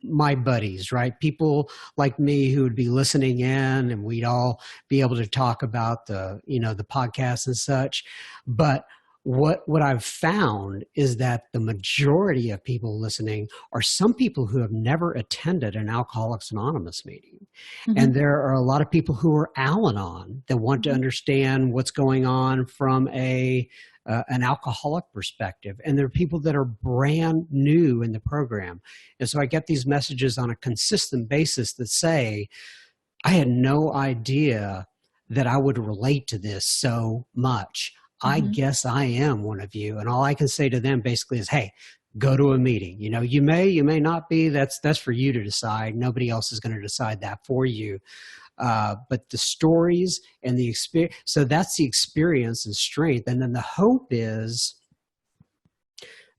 my buddies, right? People like me who would be listening in, and we'd all be able to talk about the podcast and such. But what I've found is that the majority of people listening are some people who have never attended an Alcoholics Anonymous meeting. Mm-hmm. And there are a lot of people who are Al-Anon that want to understand what's going on from an alcoholic perspective. And there are people that are brand new in the program. And so I get these messages on a consistent basis that say, I had no idea that I would relate to this so much. I guess I am one of you. And all I can say to them basically is, hey, go to a meeting. You may not be, that's for you to decide. Nobody else is going to decide that for you. But the stories and the experience, so that's the experience and strength. And then the hope is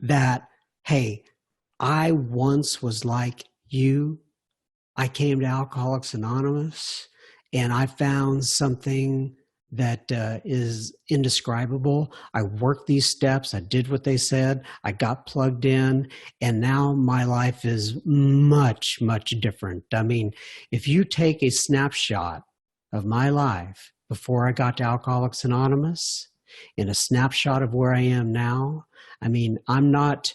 that, hey, I once was like you. I came to Alcoholics Anonymous and I found something that is indescribable. I worked these steps. I did what they said. I got plugged in, and now my life is much, much different. I mean, if you take a snapshot of my life before I got to Alcoholics Anonymous and a snapshot of where I am now, I mean, I'm not,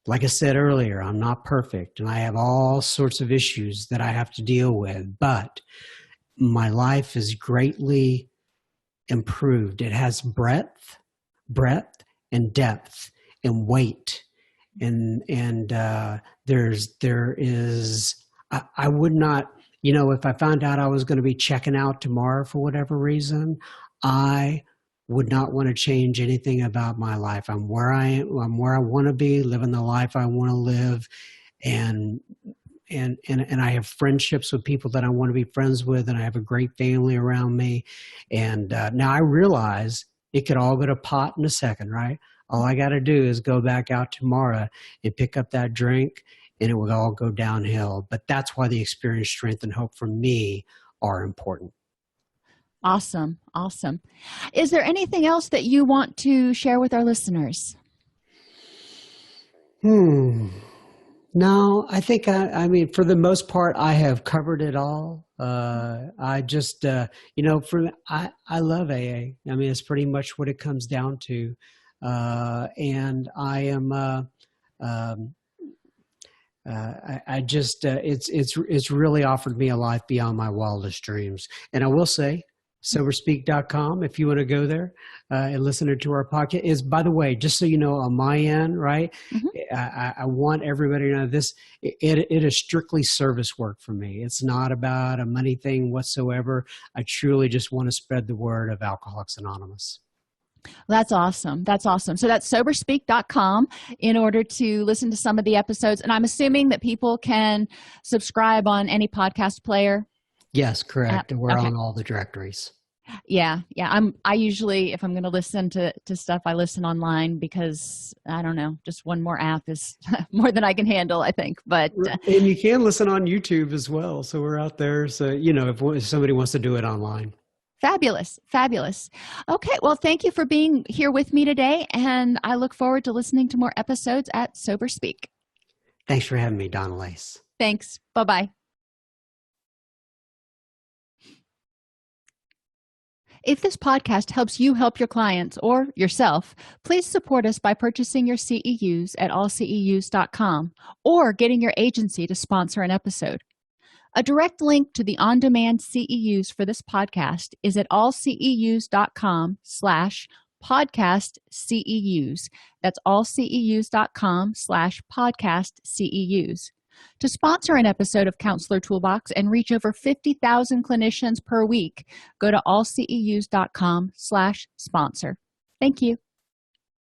like I said earlier, I'm not perfect, and I have all sorts of issues that I have to deal with, but my life is greatly improved. It has breadth and depth and weight. And there is, I would not, if I found out I was going to be checking out tomorrow for whatever reason, I would not want to change anything about my life. I'm where I am. I'm where I want to be, living the life I want to live. And I have friendships with people that I want to be friends with, and I have a great family around me. And now I realize it could all go to pot in a second, right? All I got to do is go back out tomorrow and pick up that drink, and it will all go downhill. But that's why the experience, strength, and hope for me are important. Awesome. Is there anything else that you want to share with our listeners? No, I think, I mean, for the most part, I have covered it all. I just, I love AA. I mean, it's pretty much what it comes down to. And I am, it's really offered me a life beyond my wildest dreams. And I will say, soberspeak.com, if you want to go there and listen to our podcast, is, by the way, just so you know, on my end, right? I want everybody to know this. It is strictly service work for me. It's not about a money thing whatsoever. I truly just want to spread the word of Alcoholics Anonymous. That's awesome. That's awesome. So that's soberspeak.com in order to listen to some of the episodes. And I'm assuming that people can subscribe on any podcast player. Yes, correct. And we're Okay. on all the directories. Yeah. I usually, if I'm going to listen to stuff, I listen online because I don't know, just one more app is more than I can handle, I think. But and you can listen on YouTube as well. So we're out there. So, if somebody wants to do it online. Fabulous. Okay, well, thank you for being here with me today, and I look forward to listening to more episodes at Sober Speak. Thanks for having me, Donna Lace. Thanks. Bye-bye. If this podcast helps you help your clients or yourself, please support us by purchasing your CEUs at allceus.com or getting your agency to sponsor an episode. A direct link to the on-demand CEUs for this podcast is at allceus.com/podcast CEUs. That's allceus.com/podcast CEUs. To sponsor an episode of Counselor Toolbox and reach over 50,000 clinicians per week, go to allceus.com/sponsor. Thank you.